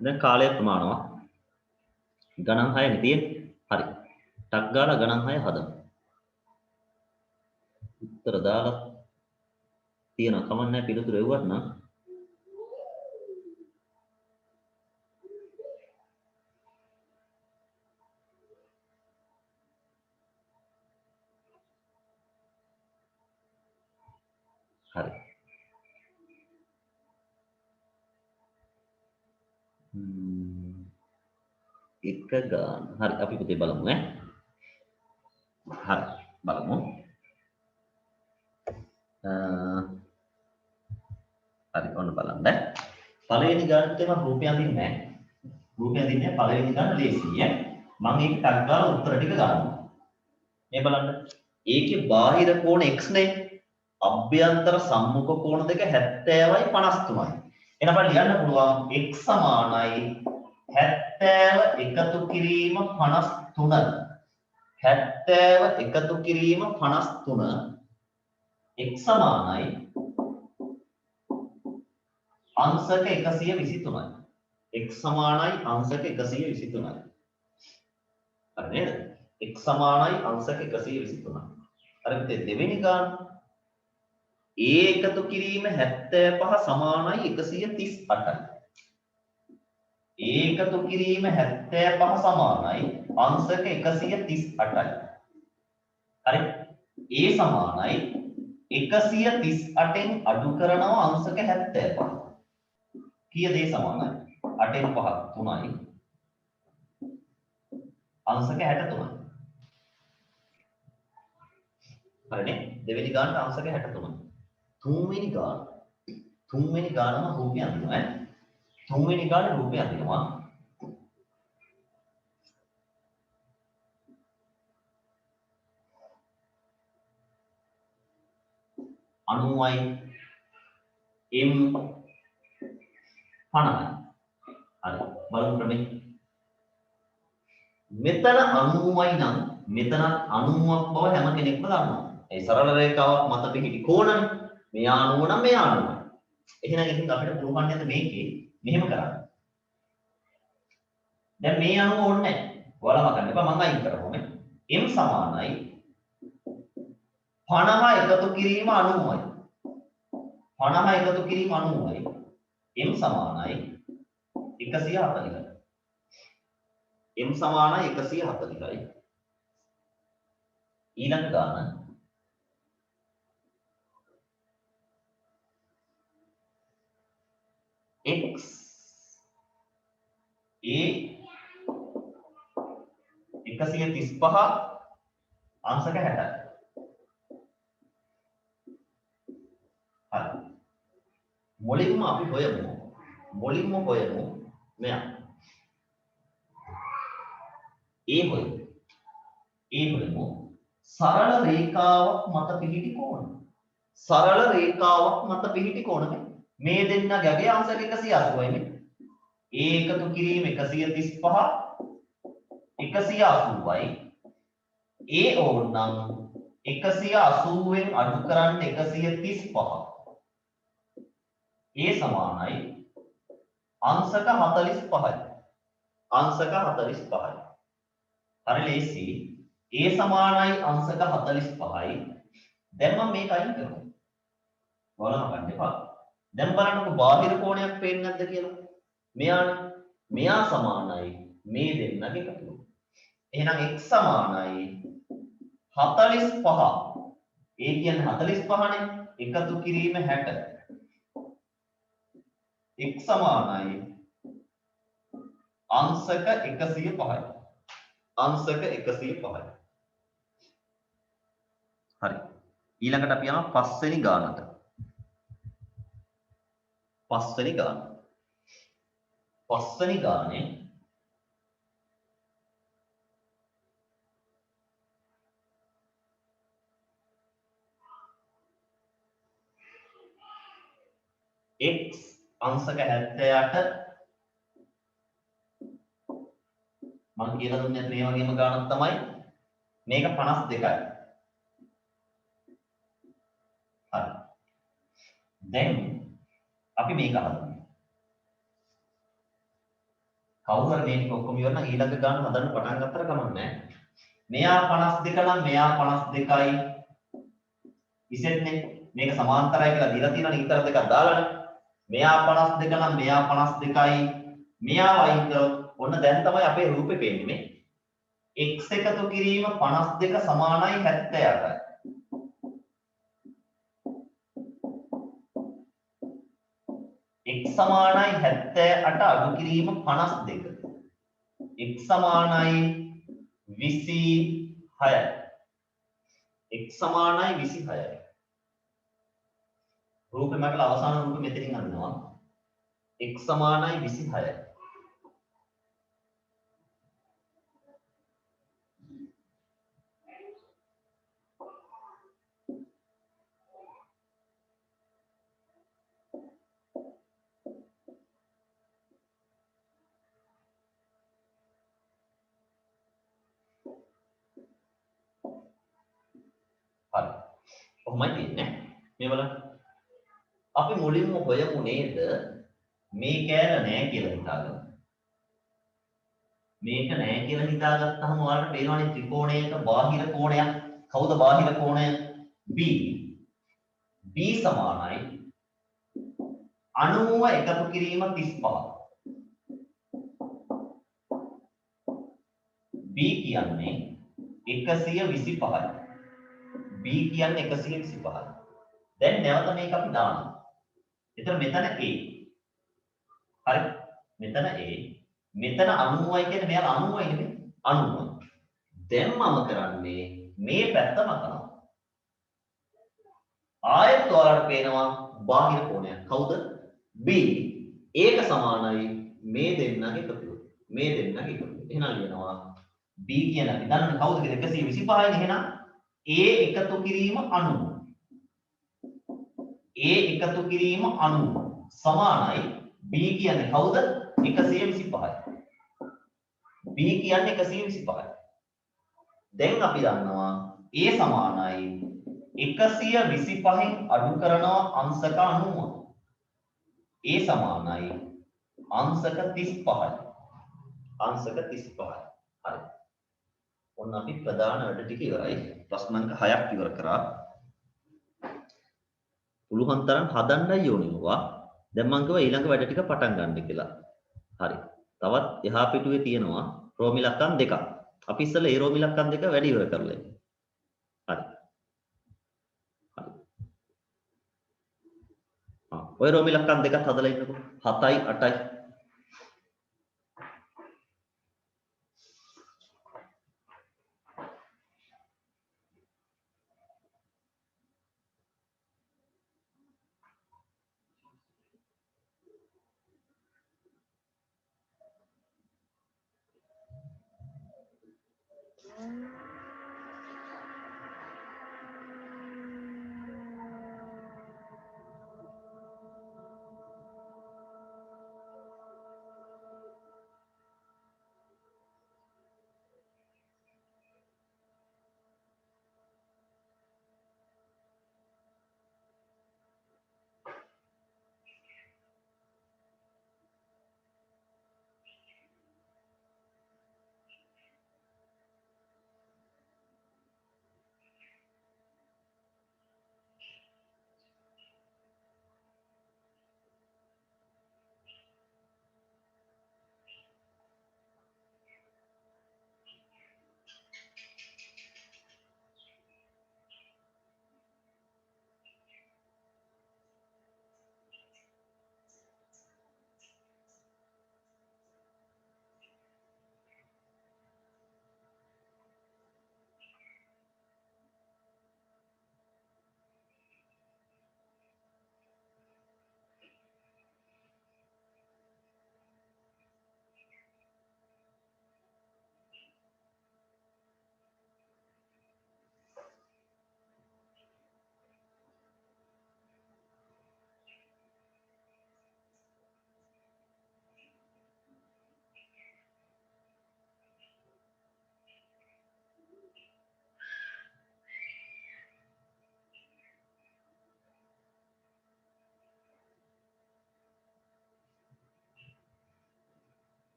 දැන් කාලය ප්‍රමාණවත්. ගණන් 6 නේ තියෙන්නේ. හරි. ටක් ගාලා ගණන් 6 හදමු. උත්තර දාලා තියෙන කමක් නැහැ පිළිතුරු එව්වත් නම් හරි. එක ගාන. හරි අපි පුතේ බලමු ඈ. හරි බලමු. හරි ඔන්න බලන්න. පළවෙනි ගානට මම රූපය අඳින්නේ නැහැ. රූපය අඳින්නේ පළවෙනි ගාන ලේසියි ඈ. මම ඒක ටක් ගාලා උත්තර ටික ගන්නවා. මේ බලන්න. ඒකේ බාහිර කෝණ x නේ. අභ්‍යන්තර සම්මුඛ කෝණ දෙක 70යි 53යි. එහෙනම් අපිට ලියන්න පුළුවන් x සමානයි 70 එකතු කිරීම 53. 70 එකතු කිරීම 53 x සමානයි අංශක 123යි. x සමානයි අංශක 123යි. හරි නේද? x සමානයි අංශක 123යි. හරි දෙවෙනි ගාන a එකතු කිරීම 75 සමානයි 138යි. a එකතු කිරීම 75 සමානයි අංශක 138යි. හරි. a සමානයි 138න් අඩු කරනවා අංශක 75. කීයද a සමානයි? 8න් 5 3යි. අංශක 63යි. හරිනේ? දෙවෙනි ගානට අංශක 63යි. තුන්වෙනි ගානම රූපය අඳිනවා ඈ. තුන්වෙනි ගානේ රූපය අඳිනවා. අනුවයි m 50යි. හරි බලමු ක්‍රමේ. මෙතන 90යි නම් මෙතන 90ක් බව හැම කෙනෙක්ම දන්නවා. ඒ සරල රේඛාවක් මත පිහිටි කෝණනේ. මේ 90 නම් මේ 90යි. එහෙනම් ඉතින් අපිට පුළුවන් නේද මේකේ මෙහෙම කරන්න. දැන් මේ 90 ඕනේ නැහැ. ඔයාලා මතන්න එපා මම අයින් කරනවා මේ. m සමානයි 50 එකතු කිරීම 90යි. 50 එකතු කිරීම 90යි. m සමානයි 140යි. m සමානයි 140යි. ඊළඟ ගාන x a 135 අංශක 60යි. හරි. මුලින්ම අපි හොයමු මෙයා a හොයමු සරල රේඛාවක් මත පිහිටි කෝණ. සරල රේඛාවක් මත පිහිටි කෝණ මේ දෙන්නගේ අංශක 180යි නේ. a එකතු කිරීම 135 180යි. a ඕනනම් 180ෙන් අඩු කරන්න 135. a සමානයි අංශක 45යි. අංශක 45යි. හරි ලේසි. a සමානයි අංශක 45යි. දැන් මම මේක අයින් කරනවා. බලන්න ගන්න එපා. දැන් බලන්නකො බාහිර කෝණයක් පේන්නේ නැද්ද කියලා. මෙයා සමානයි මේ දෙන්නගේ එකතුව. එහෙනම් x සමානයි 45. a කියන්නේ 45නේ. එකතු කිරීම 60. x සමානයි අංශක 105යි. අංශක 105යි. හරි. ඊළඟට අපි යනවා පස්වෙනි ගානට. පස්වෙනි ගානේ x අංශක 78 මම කියලා දුන්නේ මේ වගේම ගානක් තමයි මේක 52යි. හරි. දැන් අපි මේක හදමු. කවුරු හරි මේක ඔක්කොම ඉවර නම් ඊළඟ ගාන හදන්න පටන් ගත්තට කමක් නැහැ. මෙයා 52 නම් මෙයා 52යි. ඉසෙන්නේ මේක සමාන්තරයි කියලා දීලා තියෙනවනේ ඉතර දෙකක් දාලානේ. මෙයා 52 නම් මෙයා 52යි. මෙයා වයින් කරොත් ඔන්න දැන් තමයි අපේ රූපේ පේන්නේ මේ. x එකතු කිරීම 52 සමානයි 78යි. x සමානයි 78 අඩු කිරීම 52. x සමානයි 26යි. x සමානයි 26යි. රූපේ මගල අවසාන රූපෙ මෙතනින් අඳිනවා. x සමානයි 26යි. හරි. කොහොමයි තියෙන්නේ? මේ බලන්න. අපි මුලින්ම හොයමු නේද මේ කෑල්ල නෑ කියලා හිතාගන්න. මේක නෑ කියලා හිතාගත්තාම ඔයාලට පේනවනේ ත්‍රිකෝණයක බාහිර කෝණයක්. කවුද බාහිර කෝණය? B. B සමානයි 90 එකතු කිරීම 35. B කියන්නේ 125යි. B කියන්නේ 125යි. දැන් නැවත මේක අපි දානවා. එතන මෙතන A. හරි. මෙතන A. මෙතන 90යි කියන්නේ මෙයාලා 90යි නෙමෙයි. 90. දැන් මම කරන්නේ මේ පැත්ත මතනවා. ආයෙත් ඔයාලට පේනවා බාහිර කෝණයක්. කවුද? B. ඒක සමානයි මේ දෙන්නගේ එකතුව. මේ දෙන්නගේ එකතුව. එහෙනම් ලියනවා B කියන අපි දන්නවනේ කවුද කියලා 125යි නේ. එහෙනම් A එකතු කිරීම 90. A එකතු කිරීම 90 සමානයි B කියන්නේ කවුද? 125යි. B කියන්නේ 125යි. දැන් අපි දන්නවා A සමානයි 125න් අඩු කරනවා අංශක 90. A සමානයි අංශක 35යි. අංශක 35යි. හරි. ඔන්න අපි ප්‍රධාන වැඩ ටික ඉවරයි. ප්‍රශ්න අංක 6ක් ඉවර කරා. පුළුවන් තරම් හදන්නයි ඕනේ වුණා. දැන් මම කිව්වා ඊළඟ වැඩ ටික පටන් ගන්න කියලා. හරි. තවත් එහා පිටුවේ තියෙනවා රෝමි ලක්කම් දෙකක්. අපි ඉස්සෙල්ලා ඒ රෝමි ලක්කම් දෙක වැඩි ඉවර කරලා ඉමු. හරි. හරි. ඔය රෝමි ලක්කම් දෙකක් හදලා ඉන්නකො. 7යි 8යි.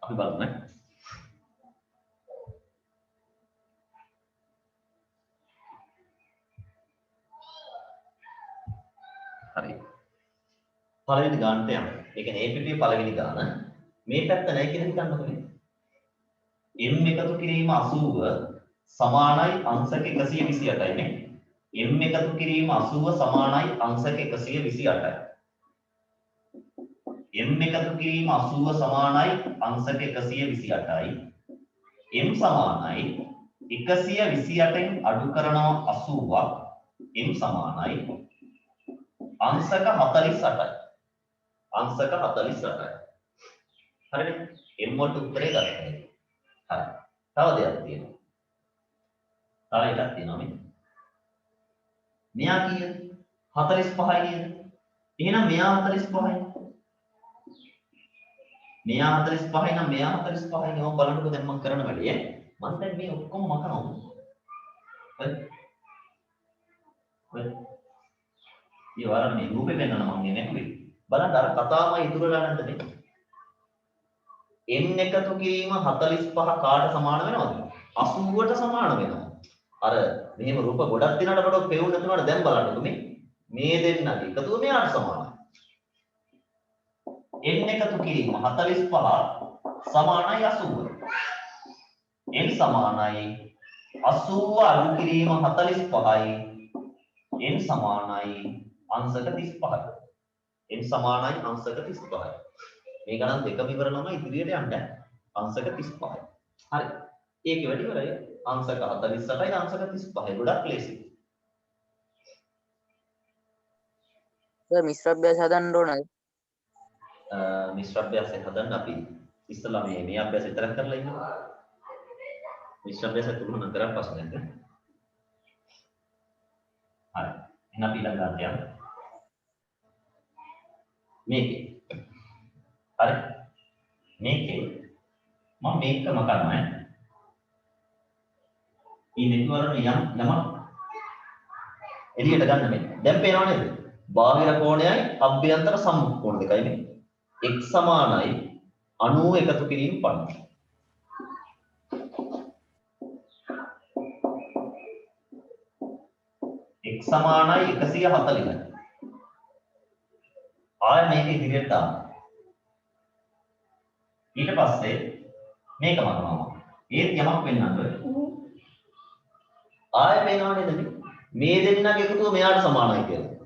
අපි බලමු නේ. හරි. පළවෙනි ගානට යමු. ඒ කියන්නේ A පිටුවේ පළවෙනි ගාන. මේ පැත්ත නැහැ කියලා හිතන්නකෝ නේ. m එකතු කිරීම 80 සමානයි අංශක 128යි නේ. m එකතු කිරීම 80 සමානයි අංශක 128යි. m එකතු කිරීම 80 සමානයි අංශක 128යි. m සමානයි 128න් අඩු කරනවා 80ක්. m සමානයි අංශක 48යි. අංශක 48යි. හරිනේ? m වලට උත්තරේ ගත්තා. හරි. තව දෙයක් තියෙනවා. තව එකක් තියෙනවා මේ. මෙයා කීයද? 45යි නේද? එහෙනම් මෙයා 45යි. මෙයා 45යි නම් මෙයා 45යි නේ. ඔය බලන්නකෝ දැන් මම කරන වැඩේ. මම දැන් මේ ඔක්කොම මකනවා. හරි. හරි. ඒ වරම මේ රූපේ වෙනන මම නෙමෙයි. බලන්න අර කතාවම ඉදිරියට යන්නද මේ. n එකතු කිරීම 45 කාට සමාන වෙනවද? 80ට සමාන වෙනවා. අර මෙහෙම රූප ගොඩක් දිනකට වඩා පෙවුන නැතුනට දැන් බලන්නකෝ මේ දෙන්නගේ එකතුව මෙයාට සමානයි. n එකතු කිරීම 45 සමානයි 80. n සමානයි 80 අඩු කිරීම 45යි. n සමානයි අංශක 35යි. n සමානයි අංශක 35යි. මේ ගණන් දෙකම ඉවර නම් ඉදිරියට යන්න අංශක 35යි. හරි. ඒකේ වැඩි ඉවරයි. අංශක 48යි අංශක 35යි. ගොඩක් ලේසි. සර් මිශ්‍ර අභ්‍යාස හදන්න ඕනද? මිශ්‍ර අභ්‍යාසය හදන්න අපි ඉස්සලා මේ අභ්‍යාසය විතරක් කරලා ඉන්නවා. මිශ්‍ර අභ්‍යාසය තුනක් කරලා පස්සේ නේද? හරි. එහෙනම් අපි ඊළඟට යමු. මේකේ. හරි. මේකේ මම මේකම කරනවා. ඊ මෙතුවරට යම් එළියට ගන්න මේ. දැන් පේනව නේද? බාහිර කෝණයයි අභ්‍යන්තර සම්මුඛ කෝණ දෙකයි මේ. x සමානයි 90 එකතු කිරීම 50. x සමානයි 140යි. ආය මේක ඉදිරියට දාන්න. ඊට පස්සේ මේක මතනවා. ඒත් යමක් වෙන්නත් ආය පේනව නේද මේ දෙන්නගේ එකතුව මෙයාට සමානයි කියලා.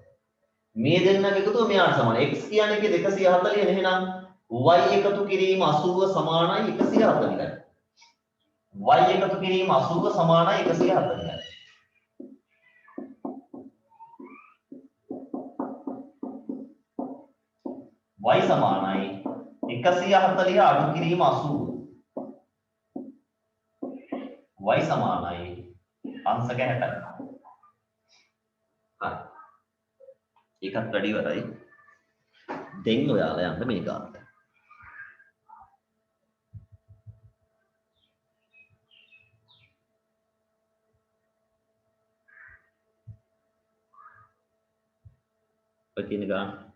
මේ දෙන්නගේ එකතුව මෙයාට සමානයි. x කියන්නේ 240 නේ. එහෙනම් y එකතු කිරීම 80 සමානයි 140යි. y එකතු කිරීම 80 සමානයි 140යි. y සමානයි 140 අඩු කිරීම 80. y සමානයි අංශක 60යි. හරි. ඒකත් වැඩි ඉවරයි. දෙන්න ඔයාලා යන්න මේ ගානට. ඔය කියන ගාන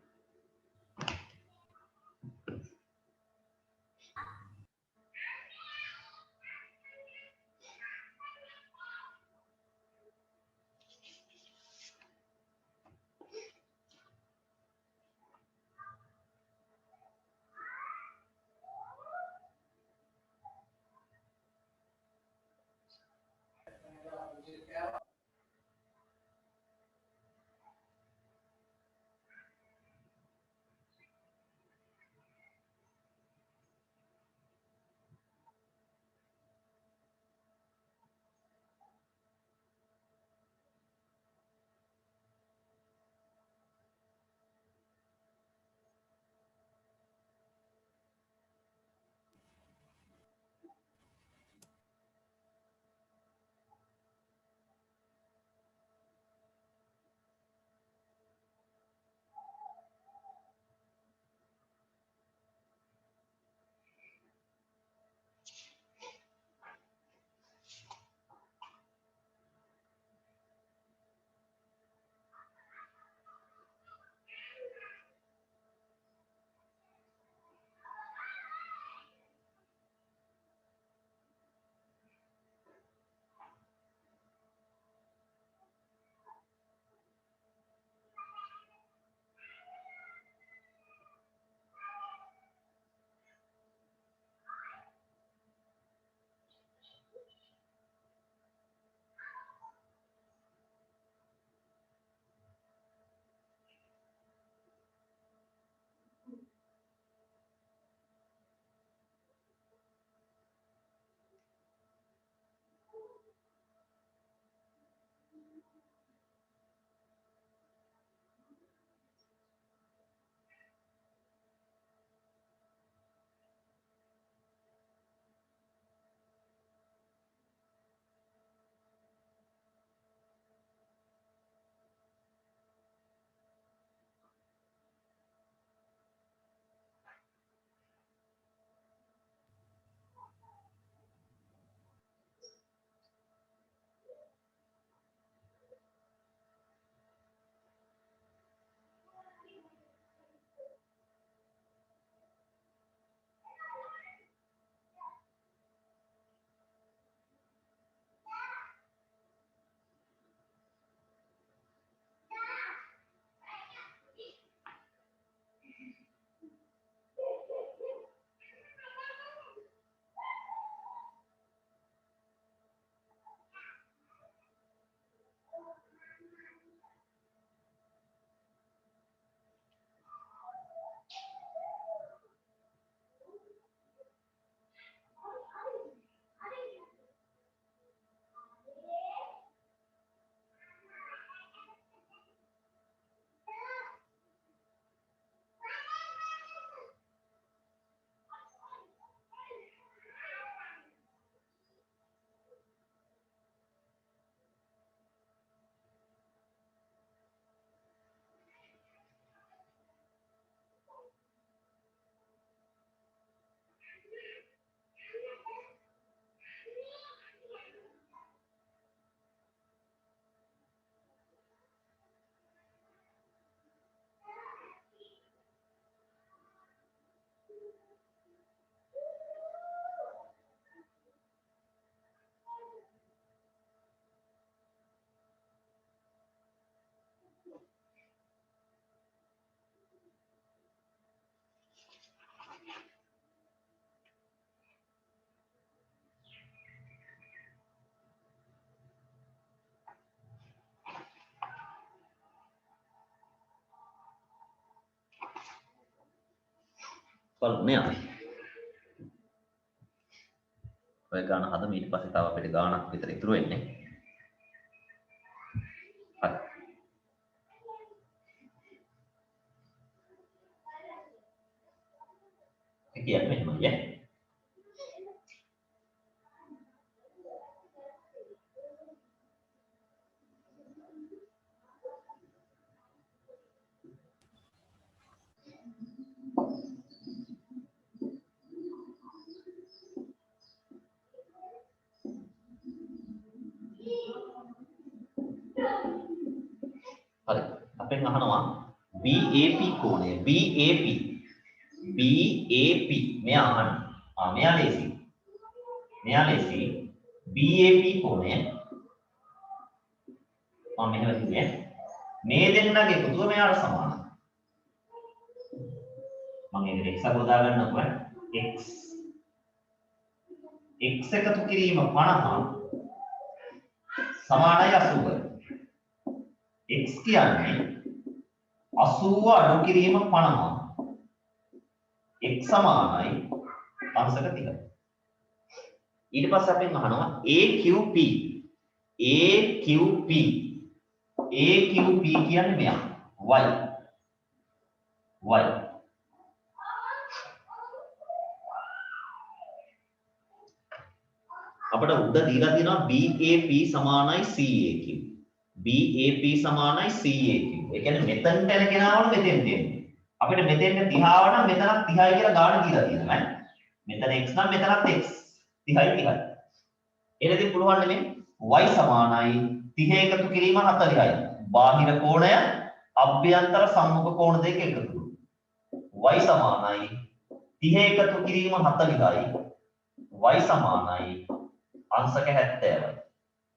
බලමු මෙයා. ඔය ගාන හදමු ඊට පස්සේ තව අපිට ගානක් විතර ඉතුරු වෙන්නේ. හරි. ඒ කියන්නේ මෙහෙමයි ඈ. හරි අපෙන් අහනවා BAP කෝණය BAP මෙයා අහන්නේ මෙයා ලේසි BAP කෝණය මම මෙහෙම කිව්වේ මේ දෙන්නගේ එකතුව මෙයාට සමානයි මම ඒකට x හදා ගන්නකො x එකතු කිරීම 50 සමානයි 80 x කියන්නේ 80 අඩු කිරීම 50 x සමානයි අංශක 30යි ඊට පස්සේ අපෙන් අහනවා AQP කියන්නේ මෙයා y අපිට උඩ දීලා තියෙනවා BAP සමානයි CAQ BAP සමානයි CAQ. ඒ කියන්නේ මෙතනට එන කෙනාවල මෙතෙන් දෙන්නේ. අපිට මෙතෙන්ට 30 ආවනම් මෙතනත් 30යි කියලා ගාණ දීලා තියෙනවා ඈ. මෙතන x නම් මෙතනත් x 30යි. එනදී පුළුවන් නෙමෙයි y සමානයි 30 එකතු කිරීම 40යි. බාහිර කෝණය අභ්‍යන්තර සම්මුඛ කෝණ දෙක එකතු. y සමානයි 30 එකතු කිරීම 40යි. y සමානයි අංශක 70යි.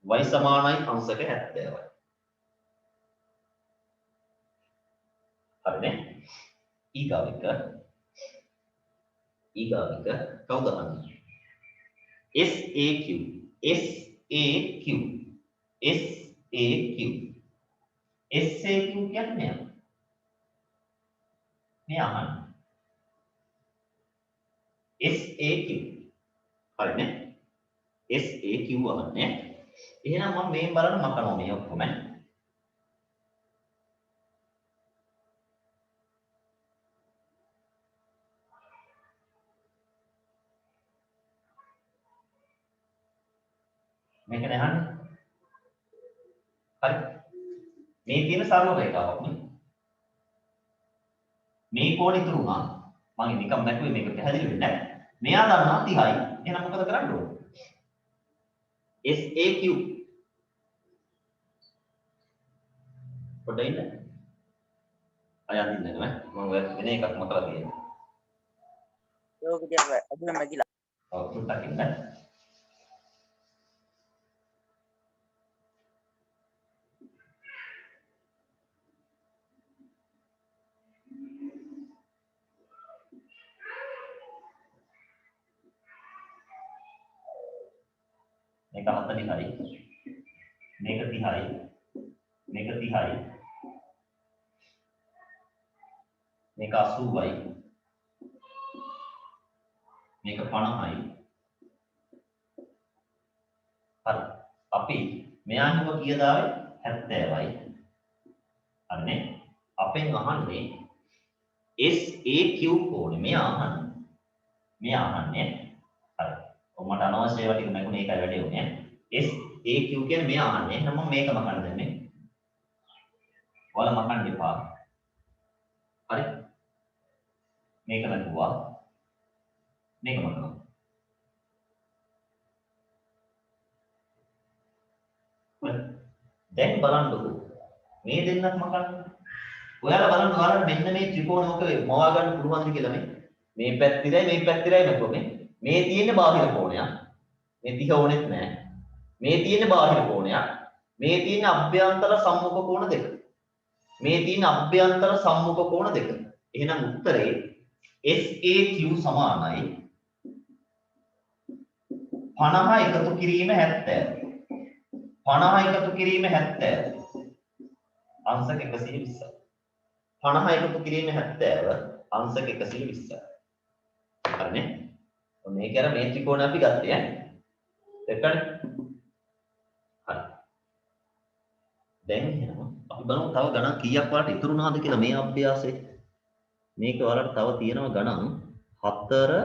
y සමානයි අංශක 70යි. හරිනේ ඊගාව එක කවුද අහන්නේ SAQ කියන්නේ මෙයා අහන්නේ SAQ හරිනේ SAQ අහන්නේ එහෙනම් මම මේ බලන්න මකනවා මේ ඔක්කොම මේක නහන්නේ හරි මේ තියෙන සරල රේඛාවක් නේ මේ කෝණ ඉතුරු වුණා මම නිකම් දැක්ුවේ මේක පැහැදිලි වෙන්නේ නැහැ මෙයා දන්නා 30යි එහෙනම් මොකද කරන්න ඕනේ SAQ පොඩ්ඩක් ඉන්න අය අඳින්න නෑ මම වෙන එකක් මතලා තියෙනවා යෝග කියන්නේ අදුම මැකිලා ඔව් පොඩ්ඩක් ඉන්න මේක 40යි මේක 30යි මේක 30යි මේක 80යි මේක 50යි හරි අපි මෙයා හිම කීයද ආවේ 70යි හරිනේ අපෙන් අහන්නේ SAQ කෝණේ මෙයා අහන්නේ හරි මට අනවශ්‍ය ඒවා ටික නැගුණේ ඒකයි වැඩේ උනේ SAQ කියන්නේ මෙයා අහන්නේ එහෙනම් මම මේක මකන්න දෙන්නේ ඔයාලා මකන්න එපා හරි මේක නැතුවා මේක මකනවා දැන් බලන්නකෝ මේ දෙන්නක් මකන්න ඔයාලා බලන්න ඔයාලට මෙන්න මේ ත්‍රිකෝණයක මවා ගන්න පුළුවන්ද කියලා මේ පැත්තිරයි මේ පැත්තිරයි නැතුව මේ තියෙන්නේ බාහිර කෝණයක්. මේ 30 ඕනෙත් නෑ. මේ තියෙන්නේ බාහිර කෝණයක්. මේ තියෙන්නේ අභ්‍යන්තර සම්මුඛ කෝණ දෙක. මේ තියෙන්නේ අභ්‍යන්තර සම්මුඛ කෝණ දෙක. එහෙනම් උත්තරේ SAQ සමානයි 50 එකතු කිරීම 70. 50 එකතු කිරීම 70. අංශක 120යි. 50 එකතු කිරීම 70 අංශක 120යි. හරිනේ. මේක අර මේ ත්‍රිකෝණය අපි ගත්තේ ඈ. දෙකනේ. හරි. දැන් එහෙනම් අපි බලමු තව ගණන් කීයක් වලට ඉතුරු වුණාද කියලා මේ අභ්‍යාසයේ. මේක වලට තව තියෙනවා ගණන් 4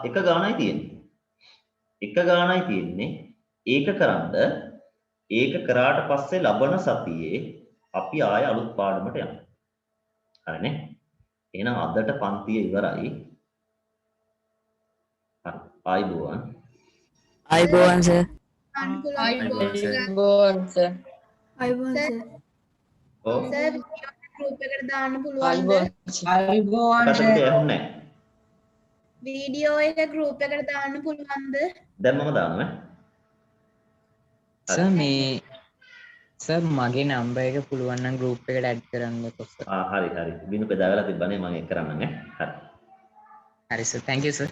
එක ගාණයි තියෙන්නේ. එක ගාණයි තියෙන්නේ. ඒක කරන්ද ඒක කරාට පස්සේ ලබන සතියේ අපි ආය අලුත් පාඩමට යනවා. හරිනේ. එහෙනම් අදට පන්තිය ඉවරයි. හරි. ආයිබෝවන්. අයිබෝවන් සර්. ගෝන් සර්. අයිබෝන් සර්. ඔව්. සර් ගෲප් එකට දාන්න පුළුවන්ද? කටට ඇහුන්නේ නැහැ. වීඩියෝ එක ගෲප් එකට දාන්න පුළුවන්ද? දැන් මම දානවා. සර් මේ සර් මගේ නම්බර් එක පුළුවන් නම් group එකට add කරන්නකෝ සර්. හරි හරි. බිනු බෙදාගලා තිබ්බනේ මම ඒක කරන්නම් ඈ. හරි. හරි සර් thank you සර්.